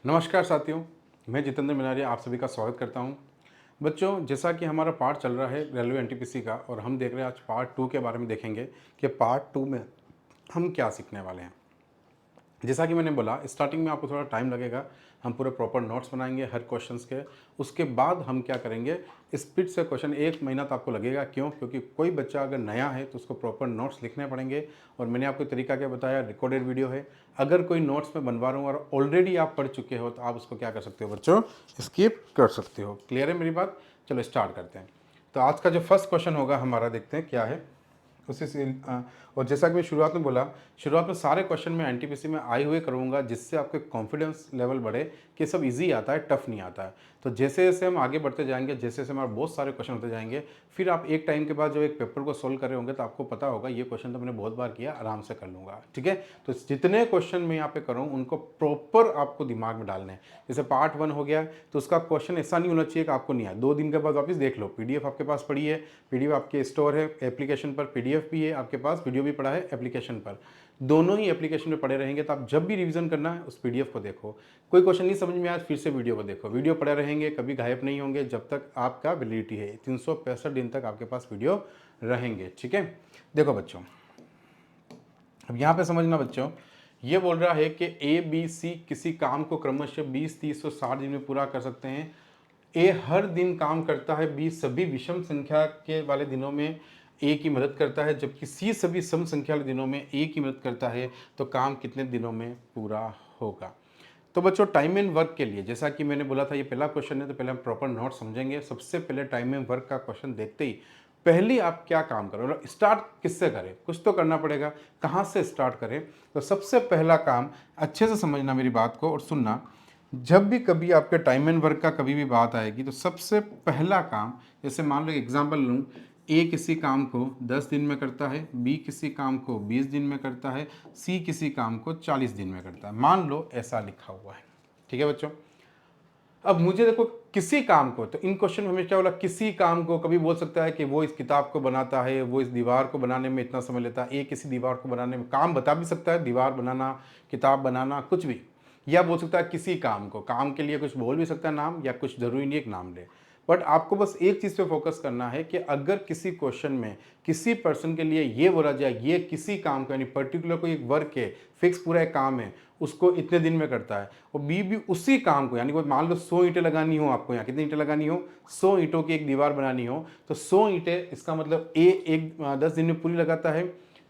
नमस्कार साथियों, मैं जितेंद्र मिनारिया आप सभी का स्वागत करता हूं। बच्चों, जैसा कि हमारा पार्ट चल रहा है रेलवे एनटीपीसी का और हम देख रहे हैं आज पार्ट 2 के बारे में देखेंगे कि पार्ट 2 में हम क्या सीखने वाले हैं। जैसा कि मैंने बोला स्टार्टिंग में आपको थोड़ा टाइम लगेगा, हम पूरे प्रॉपर नोट्स बनाएंगे हर क्वेश्चंस के। उसके बाद हम क्या करेंगे, स्पीड से क्वेश्चन 1 महीना तो आपको लगेगा। क्यों? क्योंकि कोई बच्चा अगर नया है तो उसको प्रॉपर नोट्स लिखने पड़ेंगे। और मैंने आपको तरीका क्या बताया, रिकॉर्डेड वीडियो है। अगर कोई नोट्स में बनवा रहा हूँ और ऑलरेडी आप पढ़ चुके हो तो आप उसको क्या कर सकते हो बच्चों, स्किप कर सकते हो। क्लियर है मेरी बात? चलो स्टार्ट करते हैं। तो आज का जो फर्स्ट क्वेश्चन होगा हमारा, देखते हैं क्या है उसी से। और जैसा कि मैं शुरुआत में बोला, शुरुआत में सारे क्वेश्चन मैं एनटीपीसी में आए हुए करूँगा जिससे आपके कॉन्फिडेंस लेवल बढ़े कि सब इजी आता है, टफ नहीं आता है। तो जैसे जैसे हम आगे बढ़ते जाएंगे, जैसे जैसे हमारे बहुत सारे क्वेश्चन होते जाएंगे, फिर आप एक टाइम के बाद जब एक पेपर को सोल्व कर रहे होंगे तो आपको पता होगा ये क्वेश्चन तो मैंने बहुत बार किया, आराम से कर लूँगा। ठीक है? तो जितने क्वेश्चन मैं यहाँ पे करूँ उनको प्रॉपर आपको दिमाग में डालने हैं। जैसे पार्ट 1 हो गया तो उसका क्वेश्चन ऐसा नहीं होना चाहिए कि आपको नहीं आया, 2 दिन के बाद वापस देख लो। पीडीएफ आपके पास पड़ी है, पीडीएफ आपके स्टोर है एप्लीकेशन पर, पीडीएफ भी है आपके पास, वीडियो भी पड़ा है एप्लीकेशन पर। दोनों ही एप्लीकेशन में पड़े रहेंगे तो आप जब भी रिवीजन करना है उस पीडीएफ को देखो। कोई क्वेश्चन नहीं समझ में आया फिर से वीडियो को देखो। वीडियो पड़े रहेंगे, कभी गायब नहीं होंगे जब तक आपका वैलिडिटी है। 365 दिन तक आपके पास वीडियो रहेंगे। ठीक है? देखो बच्चों, अब यहाँ पे समझना बच्चों, ये बोल रहा है कि ए बी सी किसी काम को क्रमशः 20, 30 और 60 दिन में पूरा कर सकते हैं। ए हर दिन काम करता है, बी सभी विषम संख्या के वाले दिनों में ए की मदद करता है, जबकि सी सभी सम संख्या वाले दिनों में ए की मदद करता है। तो काम कितने दिनों में पूरा होगा? तो बच्चों, टाइम एंड वर्क के लिए जैसा कि मैंने बोला था ये पहला क्वेश्चन है, तो पहले हम प्रॉपर नोट समझेंगे। सबसे पहले टाइम एंड वर्क का क्वेश्चन देखते ही पहले आप क्या काम करो, मतलब स्टार्ट किससे करें, कुछ तो करना पड़ेगा। कहाँ से स्टार्ट करें? तो सबसे पहला काम, अच्छे से समझना मेरी बात को और सुनना, जब भी कभी आपके टाइम एंड वर्क का कभी भी बात आएगी तो सबसे पहला काम, जैसे मान लो एग्जांपल लूँ, ए किसी काम को 10 दिन में करता है, बी किसी काम को 20 दिन में करता है, सी किसी काम को 40 दिन में करता है। मान लो ऐसा लिखा हुआ है। ठीक है बच्चों? अब मुझे देखो किसी काम को, तो इन क्वेश्चन में हमें क्या बोला, किसी काम को। कभी बोल सकता है कि वो इस किताब को बनाता है, वो इस दीवार को बनाने में इतना समय लेता है। ए किसी दीवार को बनाने में, काम बता भी सकता है, दीवार बनाना, किताब बनाना, कुछ भी। या बोल सकता है किसी काम को, काम के लिए कुछ बोल भी सकता है नाम, या कुछ जरूरी नहीं एक नाम ले। बट आपको बस एक चीज़ पे फोकस करना है कि अगर किसी क्वेश्चन में किसी पर्सन के लिए ये बोला जाए, ये किसी काम को, यानी पर्टिकुलर कोई एक वर्क है, फिक्स पूरा एक काम है, उसको इतने दिन में करता है, और बी भी उसी काम को, यानी कोई मान लो 100 ईंटें लगानी हो आपको, यहाँ कितनी ईंटें लगानी हो, 100 ईंटों की एक दीवार बनानी हो, तो 100 ईंटें, इसका मतलब ए 10 दिन में पूरी लगाता है,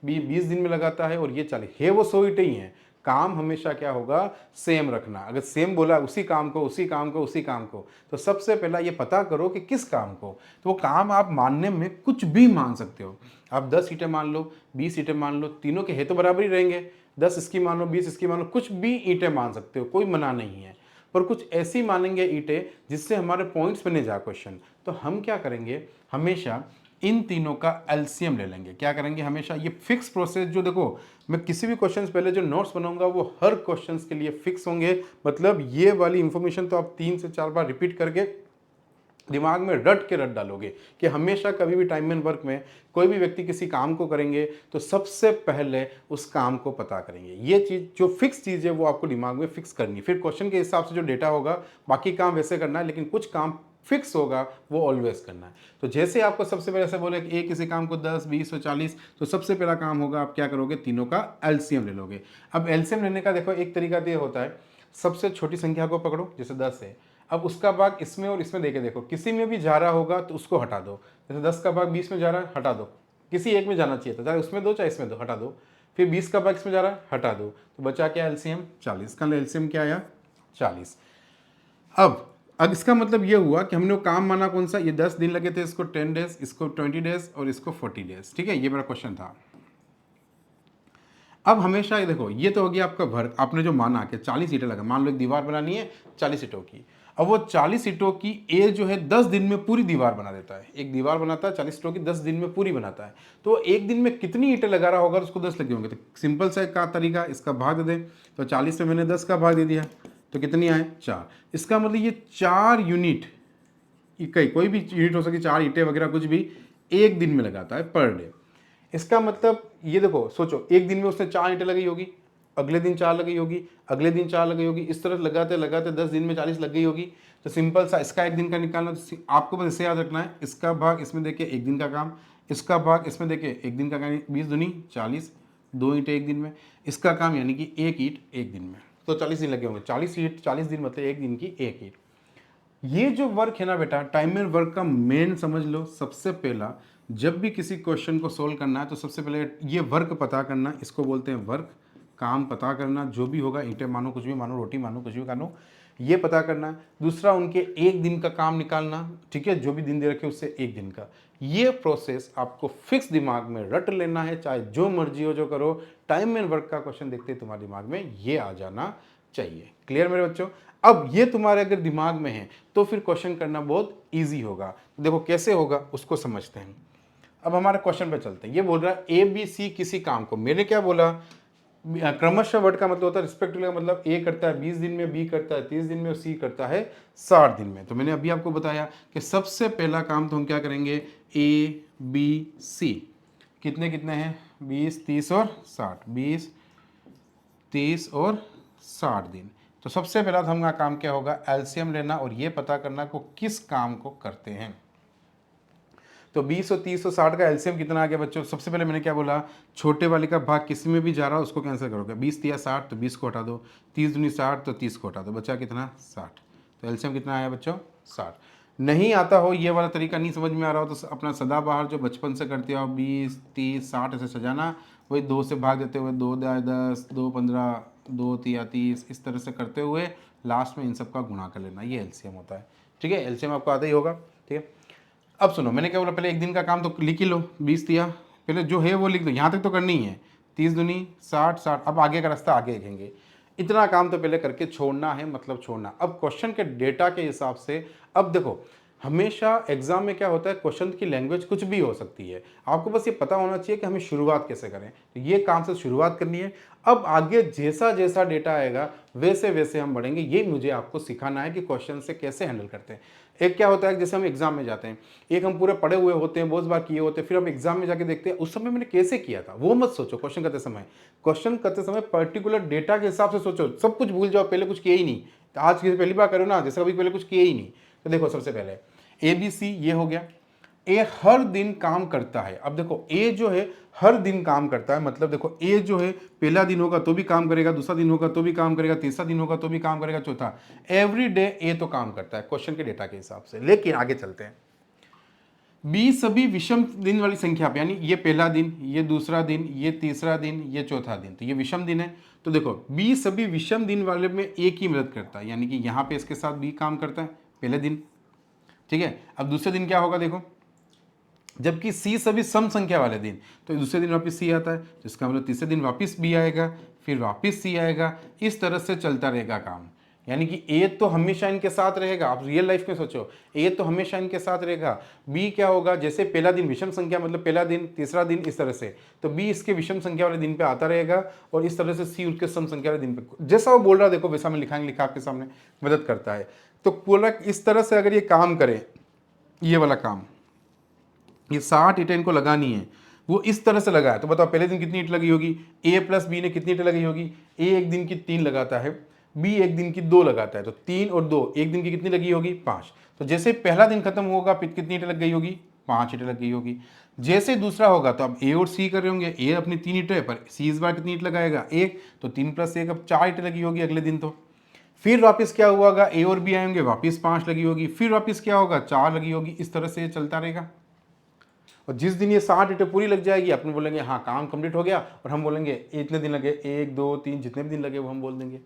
बी 20 दिन में लगाता है, और ये 40 है। वो 100 ईंटें ही हैं। काम हमेशा क्या होगा, सेम रखना। अगर सेम बोला उसी काम को, उसी काम को, उसी काम को, तो सबसे पहला ये पता करो कि किस काम को। तो वो काम आप मानने में कुछ भी मान सकते हो। आप 10 ईंटें मान लो, 20 ईंटें मान लो, तीनों के है तो बराबर ही रहेंगे। 10 इसकी मान लो, 20 इसकी मान लो, कुछ भी ईंटें मान सकते हो, कोई मना नहीं है। पर कुछ ऐसी मानेंगे ईंटें जिससे हमारे पॉइंट्स बने जा क्वेश्चन। तो हम क्या करेंगे, हमेशा इन तीनों का एलसीएम ले लेंगे। क्या करेंगे, हमेशा ये फिक्स प्रोसेस, जो देखो मैं किसी भी क्वेश्चन से पहले जो नोट्स बनाऊंगा वो हर क्वेश्चन के लिए फिक्स होंगे। मतलब ये वाली इंफॉर्मेशन तो आप 3 से 4 बार रिपीट करके दिमाग में रट के रट डालोगे कि हमेशा कभी भी टाइम एंड वर्क में कोई भी व्यक्ति किसी काम को करेंगे तो सबसे पहले उस काम को पता करेंगे। ये चीज़ जो फिक्स चीज़ है वो आपको दिमाग में फिक्स करनी है। फिर क्वेश्चन के हिसाब से जो डेटा होगा बाकी काम वैसे करना है, लेकिन कुछ काम फिक्स होगा वो ऑलवेज करना है। तो जैसे आपको सबसे पहले ऐसे बोले कि एक किसी काम को 10, 20 और 40, तो सबसे पहला काम होगा आप क्या करोगे, तीनों का एलसीएम ले लोगे। अब एलसीएम लेने का देखो एक तरीका तो ये होता है, सबसे छोटी संख्या को पकड़ो, जैसे 10 है, अब उसका भाग इसमें और इसमें देके देखो, किसी में भी जा रहा होगा तो उसको हटा दो। जैसे 10 का भाग 20 में जा रहा है, हटा दो। किसी एक में जाना चाहिए था, चाहे उसमें दो चाहे इसमें दो, हटा दो। फिर 20 का भाग इसमें जा रहा है, हटा दो। तो बचा क्या, एलसीएम 40 का। एलसीएम क्या आया, 40। अब इसका मतलब ये हुआ कि हमने वो काम माना कौन सा, ये 10 दिन लगे थे, इसको 10 डेज, इसको 20 डेज और इसको 40 डेज। ठीक है, ये मेरा क्वेश्चन था। अब हमेशा ये देखो, ये तो हो गया आपका वर्क, आपने जो माना कि 40 ईंटें लगा, मान लो एक दीवार बनानी है 40 ईंटों की। अब वो 40 ईंटों की ए जो है 10 दिन में पूरी दीवार बना देता है। एक दीवार बनाता है 40 ईंटों की, 10 दिन में पूरी बनाता है। तो एक दिन में कितनी ईंटें लगा रहा होगा, उसको 10 लगे होंगे। तो सिंपल सा का तरीका, इसका भाग दे दे। तो 40 में मैंने 10 का भाग दे दिया, तो कितनी आए, 4। इसका मतलब ये 4 यूनिट, इकाई कोई भी यूनिट हो सके, 4 ईंटें वगैरह कुछ भी, एक दिन में लगाता है पर डे। इसका मतलब ये देखो, सोचो एक दिन में उसने 4 ईंटें लगाई होगी, अगले दिन 4 लग गई होगी, अगले दिन 4 लग गई होगी, इस तरह लगाते लगाते 10 दिन में 40 लग गई होगी। तो सिंपल सा इसका एक दिन का निकालना, तो आपको बस इसे याद रखना है, इसका भाग इसमें देखिए एक दिन का काम, इसका भाग इसमें देखिए एक दिन का काम, 20 दूनी 40, 2 ईंटें एक दिन में, इसका काम यानी कि 1 ईंट एक दिन में, तो 40 दिन लगे होंगे। 40 ईंट 40 दिन मतलब एक दिन की 1 ईंट। ये जो वर्क है ना बेटा, टाइम एंड वर्क का मेन समझ लो। सबसे पहला जब भी किसी क्वेश्चन को सोल्व करना है तो सबसे पहले ये वर्क पता करना, इसको बोलते हैं वर्क, काम पता करना, जो भी होगा, ईंटें मानो, कुछ भी मानो, रोटी मानो, कुछ भी मानो, ये पता करना है। दूसरा उनके एक दिन का काम निकालना, ठीक है, जो भी दिन दे रखे उससे एक दिन का। ये प्रोसेस आपको फिक्स दिमाग में रट लेना है, चाहे जो मर्जी हो जो करो, टाइम एंड वर्क का क्वेश्चन देखते ही तुम्हारे दिमाग में ये आ जाना चाहिए। क्लियर मेरे बच्चों? अब ये तुम्हारे अगर दिमाग में है तो फिर क्वेश्चन करना बहुत ईजी होगा। देखो कैसे होगा उसको समझते हैं। अब हमारे क्वेश्चन पे चलते हैं। ये बोल रहा है ए बी सी किसी काम को, मैंने क्या बोला, क्रमशः वर्ड का मतलब होता है रिस्पेक्टिवली का मतलब ए करता है 20 दिन में, बी करता है 30 दिन में और सी करता है 60 दिन में। तो मैंने अभी आपको बताया कि सबसे पहला काम तो हम क्या करेंगे, ए बी सी कितने कितने हैं, 20 30 और 60, 20 30 और 60 दिन। तो सबसे पहला तो हमारा काम क्या होगा, एलसीएम लेना और ये पता करना को किस काम को करते हैं। तो 20 और 30 और 60 का एलसीएम कितना आ गया बच्चों? सबसे पहले मैंने क्या बोला, छोटे वाले का भाग किसी में भी जा रहा है उसको कैंसिल करोगे। 20 दिया 60 तो 20 को हटा दो, 30 दूनी 60 तो 30 को हटा दो, बचा कितना 60। तो एलसीएम कितना आया बच्चों 60। नहीं आता हो, ये वाला तरीका नहीं समझ में आ रहा हो तो अपना सदाबहार जो बचपन से करते हो 20 30 60 ऐसे सजाना, वही 2 से भाग देते हुए 2 10 2 15 2 3 30 इस तरह से करते हुए लास्ट में इन सब का गुणा कर लेना, ये एलसीएम होता है। ठीक है, एलसीएम आपको आता ही होगा। ठीक है, अब सुनो, मैंने क्या बोला, पहले एक दिन का काम तो लिख ही लो, 20 दिया, पहले जो है वो लिख दो, यहाँ तक तो करनी ही है, 30 दूनी 60 60, अब आगे का रास्ता आगे देखेंगे। इतना काम तो पहले करके छोड़ना है, मतलब छोड़ना। अब क्वेश्चन के डेटा के हिसाब से, अब देखो हमेशा एग्जाम में क्या होता है, क्वेश्चन की लैंग्वेज कुछ भी हो सकती है, आपको बस ये पता होना चाहिए कि हमें शुरुआत कैसे करें। तो ये काम से शुरुआत करनी है। अब आगे जैसा जैसा डेटा आएगा वैसे वैसे हम बढ़ेंगे, ये मुझे आपको सिखाना है कि क्वेश्चन से कैसे हैंडल करते हैं। एक क्या होता है, जैसे हम एग्जाम में जाते हैं, एक हम पूरे पढ़े हुए होते हैं, बहुत बार किए होते हैं, फिर हम एग्जाम में जाके देखते हैं उस समय मैंने कैसे किया था, वो मत सोचो। क्वेश्चन करते समय पर्टिकुलर डेटा के हिसाब से सोचो, सब कुछ भूल जाओ, पहले कुछ किया ही नहीं। तो आज की पहली बार करो ना, जैसे कभी पहले कुछ किया ही नहीं। तो देखो सबसे पहले ए बी सी ये हो गया, ए हर दिन काम करता है। अब देखो ए जो है हर दिन काम करता है, मतलब देखो ए जो है पहला दिन होगा तो भी काम करेगा, दूसरा दिन होगा तो भी काम करेगा, तीसरा दिन होगा तो भी काम करेगा, चौथा, एवरी डे ए तो काम करता है क्वेश्चन के डेटा के हिसाब से। लेकिन आगे चलते हैं, बी सभी विषम दिन वाली संख्या पे, यानी ये पहला दिन, ये दूसरा दिन, ये तीसरा दिन, ये चौथा दिन, तो ये विषम दिन है। तो देखो बी सभी विषम दिन वाले में ए की मदद करता है, यानी कि यहाँ पे इसके साथ बी काम करता है पहले दिन। ठीक है, अब दूसरे दिन क्या होगा देखो, जबकि सी सभी सम संख्या वाले दिन, तो दूसरे दिन वापस सी आता है, तो इसका मतलब तीसरे दिन वापस बी आएगा, फिर वापस सी आएगा, इस तरह से चलता रहेगा काम। यानी कि ए तो हमेशा इनके साथ रहेगा। आप रियल लाइफ में सोचो, ए तो हमेशा इनके साथ रहेगा। बी क्या होगा, जैसे पहला दिन विषम संख्या, मतलब पहला दिन तीसरा दिन इस तरह से, तो बी इसके विषम संख्या वाले दिन पे आता रहेगा और इस तरह से सी उसके सम संख्या वाले दिन पे, जैसा वो बोल रहा है देखो वैसा मैं लिखा आपके सामने, मदद करता है। तो पूरा इस तरह से अगर ये काम करे, ये वाला काम, ये 60 ईंटें इनको लगानी है, वो इस तरह से लगाया, तो बताओ पहले दिन कितनी ईंट लगी होगी, ए प्लस बी ने कितनी ईंटें लगी होगी, ए एक दिन की 3 लगाता है, बी एक दिन की 2 लगाता है, तो 3 और 2 एक दिन की कितनी लगी होगी 5। तो जैसे पहला दिन खत्म होगा कितनी ईंटें लग गई होगी, 5 ईंटें लग गई होगी। जैसे दूसरा होगा तो अब ए और सी कर रहे होंगे, ए अपनी 3 ईंटें पर सी इस बार कितनी ईंट लगाएगा 1, तो 3 + 1 अब 4 ईंटें लगी होगी अगले दिन। तो फिर वापस क्या हुआ होगा, ए और बी आएंगे, वापस 5 लगी होगी, फिर वापस क्या होगा 4 लगी होगी, इस तरह से ये चलता रहेगा। और जिस दिन ये 60 ईंटें पूरी लग जाएगी, अपन बोलेंगे हाँ काम कंप्लीट हो गया, और हम बोलेंगे इतने दिन लगे, 1 2 3 जितने भी दिन लगे वो हम बोल देंगे।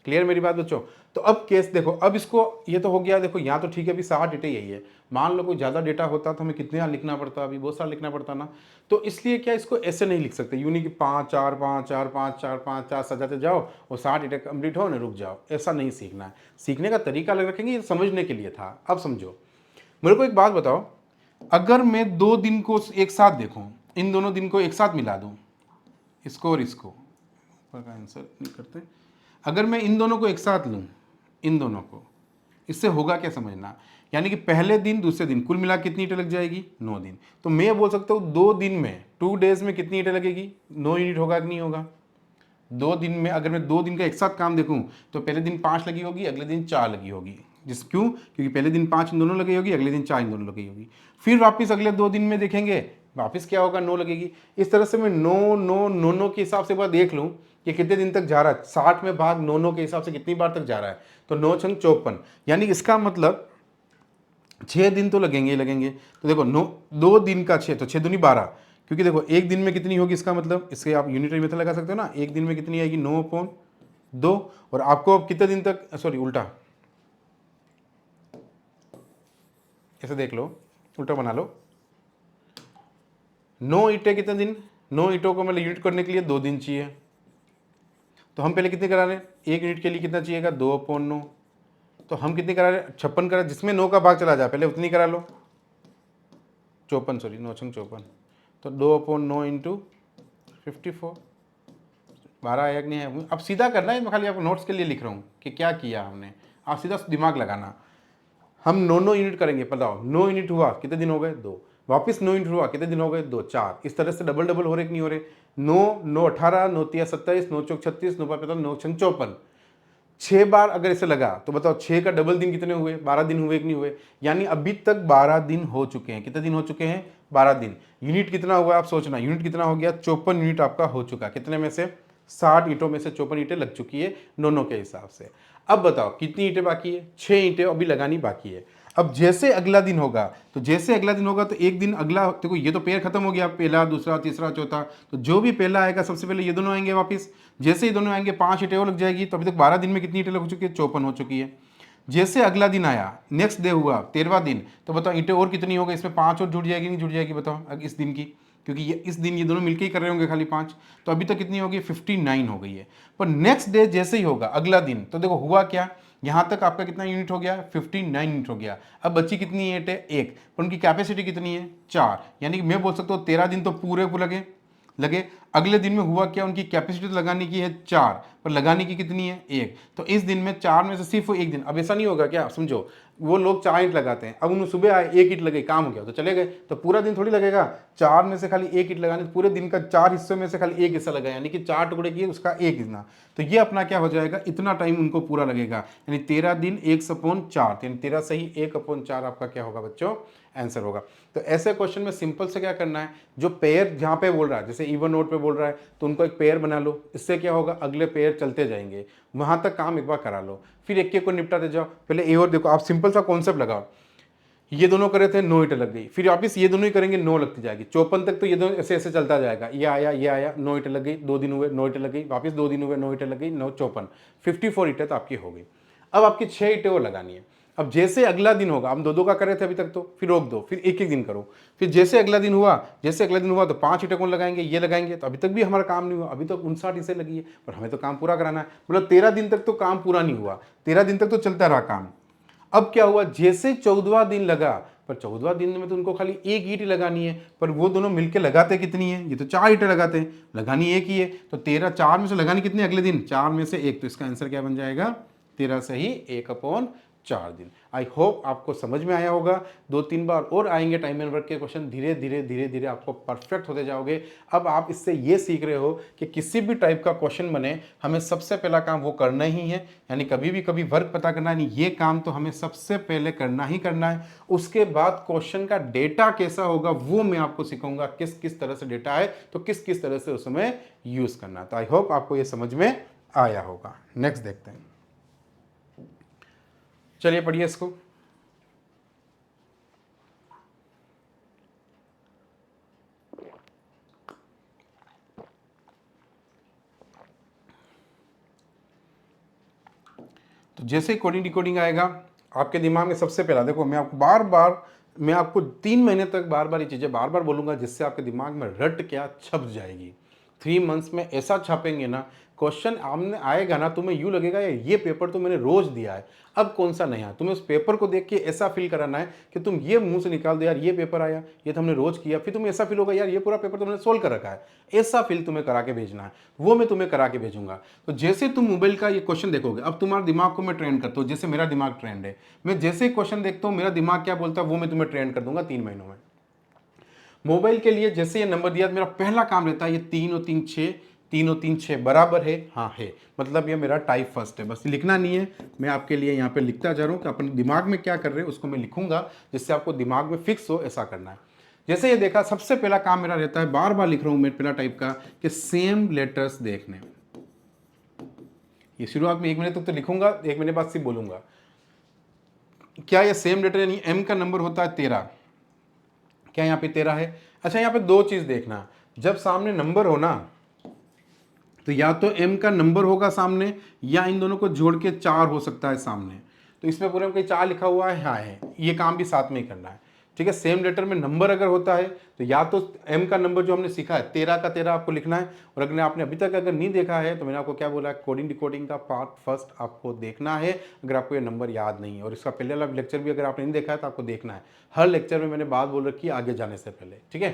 क्लियर मेरी बात बच्चों? तो अब केस देखो, अब इसको ये तो हो गया, देखो यहाँ तो ठीक है, अभी 60 ईंटें यही है। मान लो कोई ज़्यादा डेटा होता तो हमें कितने यहाँ लिखना पड़ता, अभी बहुत सारा लिखना पड़ता ना। तो इसलिए क्या इसको ऐसे नहीं लिख सकते, यूँ नहीं कि 5 4 5 4 5 4 5 4 सजाते जाओ और 60 ईंटें कंप्लीट हो ना रुक जाओ, ऐसा नहीं सीखना है। सीखने का तरीका अलग रखेंगे, ये समझने के लिए था। अब समझो, मेरे को एक बात बताओ, अगर मैं 2 दिन को एक साथ देखूं, इन दोनों दिन को एक साथ मिला दूं, इसको और इसको, ऊपर का आंसर नहीं करते, अगर मैं इन दोनों को एक साथ लूं, इन दोनों को, इससे होगा क्या समझना। यानी कि पहले दिन दूसरे दिन कुल मिला कितनी ईंटें लग जाएगी 9 दिन। तो मैं बोल सकता हूँ 2 दिन में 2 डेज में कितनी ईंटें लगेगी 9 यूनिट होगा कि नहीं होगा। 2 दिन में अगर मैं 2 दिन का एक साथ काम देखूं तो पहले दिन 5 लगी होगी, अगले दिन 4 लगी होगी। क्यों? क्योंकि पहले दिन 5 इन दोनों लगी होगी, अगले दिन 4 इन दोनों लगी होगी। फिर वापस अगले 2 दिन में देखेंगे, वापस क्या होगा, 9 लगेगी। इस तरह से मैं 9 9 9 9 के हिसाब से बार देख लूँ कि कितने दिन तक जा रहा है। 60 में भाग 9 9 के हिसाब से कितनी बार तक जा रहा है, तो 9 छंग 54, यानी इसका मतलब 6 दिन तो लगेंगे ही लगेंगे। तो देखो 2 दिन का 6, तो 6 दूनी 12, क्योंकि देखो एक दिन में कितनी होगी, इसका मतलब इसके आप यूनिटरी मेथड लगा सकते हो ना, एक दिन में कितनी आएगी, 9/2। और आपको अब कितने दिन तक, सॉरी उल्टा, ऐसे देख लो, उल्टा बना लो। 9 ईंटें कितने दिन, 9 ईंटों को मतलब यूनिट करने के लिए 2 दिन चाहिए। तो हम पहले कितने करा रहे हैं, एक यूनिट के लिए कितना चाहिएगा, 2/9। तो हम कितनी करा रहे हैं, 56 करा, जिसमें 9 का भाग चला जाए पहले उतनी करा लो, 54, सॉरी 9 छंग 54। तो 2/9 इंटू 54, 12 आया कि नहीं है। अब सीधा करना है, मैं खाली आपको नोट्स के लिए लिख रहा हूँ कि क्या किया हमने, आप सीधा दिमाग लगाना। हम 9 यूनिट करेंगे, बताओ 9 यूनिट हुआ कितने दिन हो गए, 2। वापस 9 यूनिट हुआ कितने दिन हो गए, 2 4। इस तरह से डबल डबल हो रहे कि नहीं हो रहे, 9 9 18, 9 3 27, 9 4 36, 9 5 45, 9 6 54। 6 बार अगर इसे लगा तो बताओ 6 का डबल दिन कितने हुए, 12 दिन हुए कि नहीं हुए। यानी अभी तक 12 दिन हो चुके हैं। कितने दिन हो चुके हैं, 12 दिन। यूनिट कितना हुआ आप सोचना, यूनिट कितना हो गया, 54 यूनिट आपका हो चुका। कितने में से, 60 ईंटों में से 54 ईंटें लग चुकी है 9 के हिसाब से। अब बताओ कितनी ईंटें बाकी है, 6 ईंटें अभी लगानी बाकी है। अब जैसे अगला दिन होगा, तो जैसे अगला दिन होगा तो एक दिन अगला, देखो ये तो पेयर खत्म हो गया, पहला दूसरा तीसरा चौथा, तो जो भी पहला आएगा सबसे पहले ये दोनों आएंगे वापस। जैसे ही दोनों आएंगे 5 ईंटें और लग जाएगी। तो अभी तक 12 दिन में कितनी ईंटें लग चुकी है, 54 हो चुकी है। जैसे अगला दिन आया, नेक्स्ट डे हुआ 13वां दिन, तो बताओ ईंटें और कितनी हो गई, इसमें 5 और जुड़ जाएगी नहीं जुड़ जाएगी, बताओ इस दिन की, क्योंकि ये इस दिन ये दोनों मिलके ही कर रहे होंगे खाली 5। तो अभी तक कितनी होगी, 59 हो गई है। पर नेक्स्ट डे जैसे ही होगा अगला दिन, तो देखो हुआ क्या, यहां तक आपका कितना यूनिट हो गया, 59 यूनिट हो गया। अब बची कितनी ईंट है, 1, पर उनकी कैपेसिटी कितनी है, 4। यानी कि मैं बोल सकता हूँ 13 दिन तो पूरे को लगे। अगले दिन में हुआ क्या, उनकी कैपेसिटी तो लगाने की है 4, पर लगाने की कितनी है, 1। तो इस दिन में 4 में से सिर्फ एक दिन, अब ऐसा नहीं होगा क्या, समझो वो लोग 4 ईंट लगाते हैं, अब उन्हें सुबह आए 1 ईंट लगे, काम हो गया तो चले गए, तो पूरा दिन थोड़ी लगेगा। 4 में से खाली 1 ईंट लगाने, पूरे दिन का 4 हिस्सों में से खाली 1 हिस्सा लगा, यानी कि 4 टुकड़े किए उसका 1 हिस्सा। तो ये अपना क्या हो जाएगा, इतना टाइम उनको पूरा लगेगा, यानी 13 दिन 1/4, यानी 13 सही 1/4 आपका क्या होगा बच्चों, आंसर होगा। तो ऐसे क्वेश्चन में सिंपल से क्या करना है, जो पेयर जहाँ पे बोल रहा है, जैसे इवन नोट पे बोल रहा है तो उनको एक पेयर बना लो। इससे क्या होगा, अगले पेयर चलते जाएंगे, वहां तक काम एक बार करा लो, फिर एक एक को निपटाते जाओ। पहले ए और देखो, आप सिंपल सा कॉन्सेप्ट लगाओ, ये दोनों करे थे 9 ईंटें लग गई, फिर वापिस ये दोनों ही करेंगे 9 लगती जाएगी, 54 तक तो ये दोनों ऐसे ऐसे चलता जाएगा, ये आया 9 ईंटें लग गई, 2 दिन हुए 9 ईंटें लग गई, वापिस 2 दिन हुए 9 ईंटें लग गई, 9 54, 54 ईंटें तो आपकी हो गई। अब आपकी 6 ईंटें और लगानी है। अब जैसे अगला दिन होगा, हम 2 2 का कर रहे थे अभी तक, तो फिर रोक दो, फिर एक एक दिन करो। फिर जैसे अगला दिन हुआ, तो 5 ईंटें कौन लगाएंगे, ये लगाएंगे। तो अभी तक भी हमारा काम नहीं हुआ, अभी तो 59 इसे लगी है, पर हमें तो काम पूरा कराना है। मतलब 13 दिन तक तो काम पूरा नहीं हुआ, 13 दिन तक तो चलता रहा काम। अब क्या हुआ, जैसे 14वां दिन लगा, पर 14वां दिन में तो उनको खाली 1 ईंट लगानी है, पर वो दोनों मिलके लगाते कितनी है, ये तो 4 ईंटें लगाते हैं, लगानी एक ही है। तो 13, 4 में से लगानी कितनी अगले दिन, 4 में से 1, तो इसका आंसर क्या बन जाएगा, 13 से ही 1/4 दिन। आई होप आपको समझ में आया होगा। 2-3 बार और आएंगे टाइम एंड वर्क के क्वेश्चन, धीरे धीरे आपको परफेक्ट होते जाओगे। अब आप इससे ये सीख रहे हो कि किसी भी टाइप का क्वेश्चन बने, हमें सबसे पहला काम वो करना ही है, यानी कभी वर्क पता करना है, ये काम तो हमें सबसे पहले करना ही करना है। उसके बाद क्वेश्चन का डेटा कैसा होगा वो मैं आपको सिखाऊंगा, किस किस तरह से डेटा है तो किस किस तरह से उसमें यूज करना। तो आई होप आपको ये समझ में आया होगा। नेक्स्ट देखते हैं, चलिए पढ़िए इसको। तो जैसे ही कोडिंग डिकोडिंग आएगा आपके दिमाग में, सबसे पहला देखो, मैं आपको 3 महीने तक बार बार ये चीज़ें बार बार बोलूँगा, जिससे आपके दिमाग में रट क्या छप जाएगी। 3 मंथ्स में ऐसा छापेंगे ना, क्वेश्चन आमने आएगा ना, तुम्हें यूँ लगेगा यार ये पेपर तो मैंने रोज दिया है, अब कौन सा नया। तुम्हें उस पेपर को देख के ऐसा फील कराना है कि तुम ये मुंह से निकाल दो यार ये पेपर आया, ये तो हमने रोज किया, फिर तुम्हें ऐसा फील होगा यार ये पूरा पेपर तुमने सोल्व कर रखा है, ऐसा फील तुम्हें करा के भेजना है, वो मैं तुम्हें करा के भेजूंगा। तो जैसे तुम मोबाइल का ये क्वेश्चन देखोगे, अब तुम्हारे दिमाग को मैं ट्रेन करता हूँ, जैसे मेरा दिमाग ट्रेंड है, मैं जैसे क्वेश्चन देखता हूँ मेरा दिमाग क्या बोलता है वो मैं तुम्हें ट्रेन कर दूंगा 3 महीनों में। मोबाइल के लिए जैसे ये नंबर दिया, मेरा पहला काम रहता है ये 3 और 3 6, 3 और 3 6 बराबर है, हाँ है, मतलब ये मेरा टाइप फर्स्ट है। बस लिखना नहीं है, मैं आपके लिए यहाँ पे लिखता जा रहा हूँ कि अपने दिमाग में क्या कर रहे हैं उसको मैं लिखूंगा, जिससे आपको दिमाग में फिक्स हो ऐसा करना है। जैसे ये देखा, सबसे पहला काम मेरा रहता है, बार बार लिख रहा हूँ मैं पहला टाइप का, कि सेम लेटर्स देखने। ये शुरुआत में 1 महीने तक तो लिखूंगा, 1 महीने बाद सिर्फ बोलूंगा। क्या ये सेम लेटर, यानी m का नंबर होता है 13, क्या यहाँ पे 13 है? अच्छा, यहाँ पे दो चीज देखना, जब सामने नंबर हो ना, तो या तो m का नंबर होगा सामने, या इन दोनों को जोड़ के 4 हो सकता है सामने। तो इसमें पूरे में कहीं 4 लिखा हुआ है, हाँ है, ये काम भी साथ में ही करना है। ठीक है, सेम लेटर में नंबर अगर होता है तो या तो m का नंबर जो हमने सीखा है 13 का 13 आपको लिखना है, और अगर आपने अभी तक अगर नहीं देखा है तो मैंने आपको क्या बोला, कोडिंग डिकोडिंग का पार्ट फर्स्ट आपको देखना है, अगर आपको ये नंबर याद नहीं है। और इसका पहले वाला लेक्चर भी अगर आपने नहीं देखा है तो आपको देखना है, हर लेक्चर में मैंने बात बोल रखी है आगे जाने से पहले। ठीक है,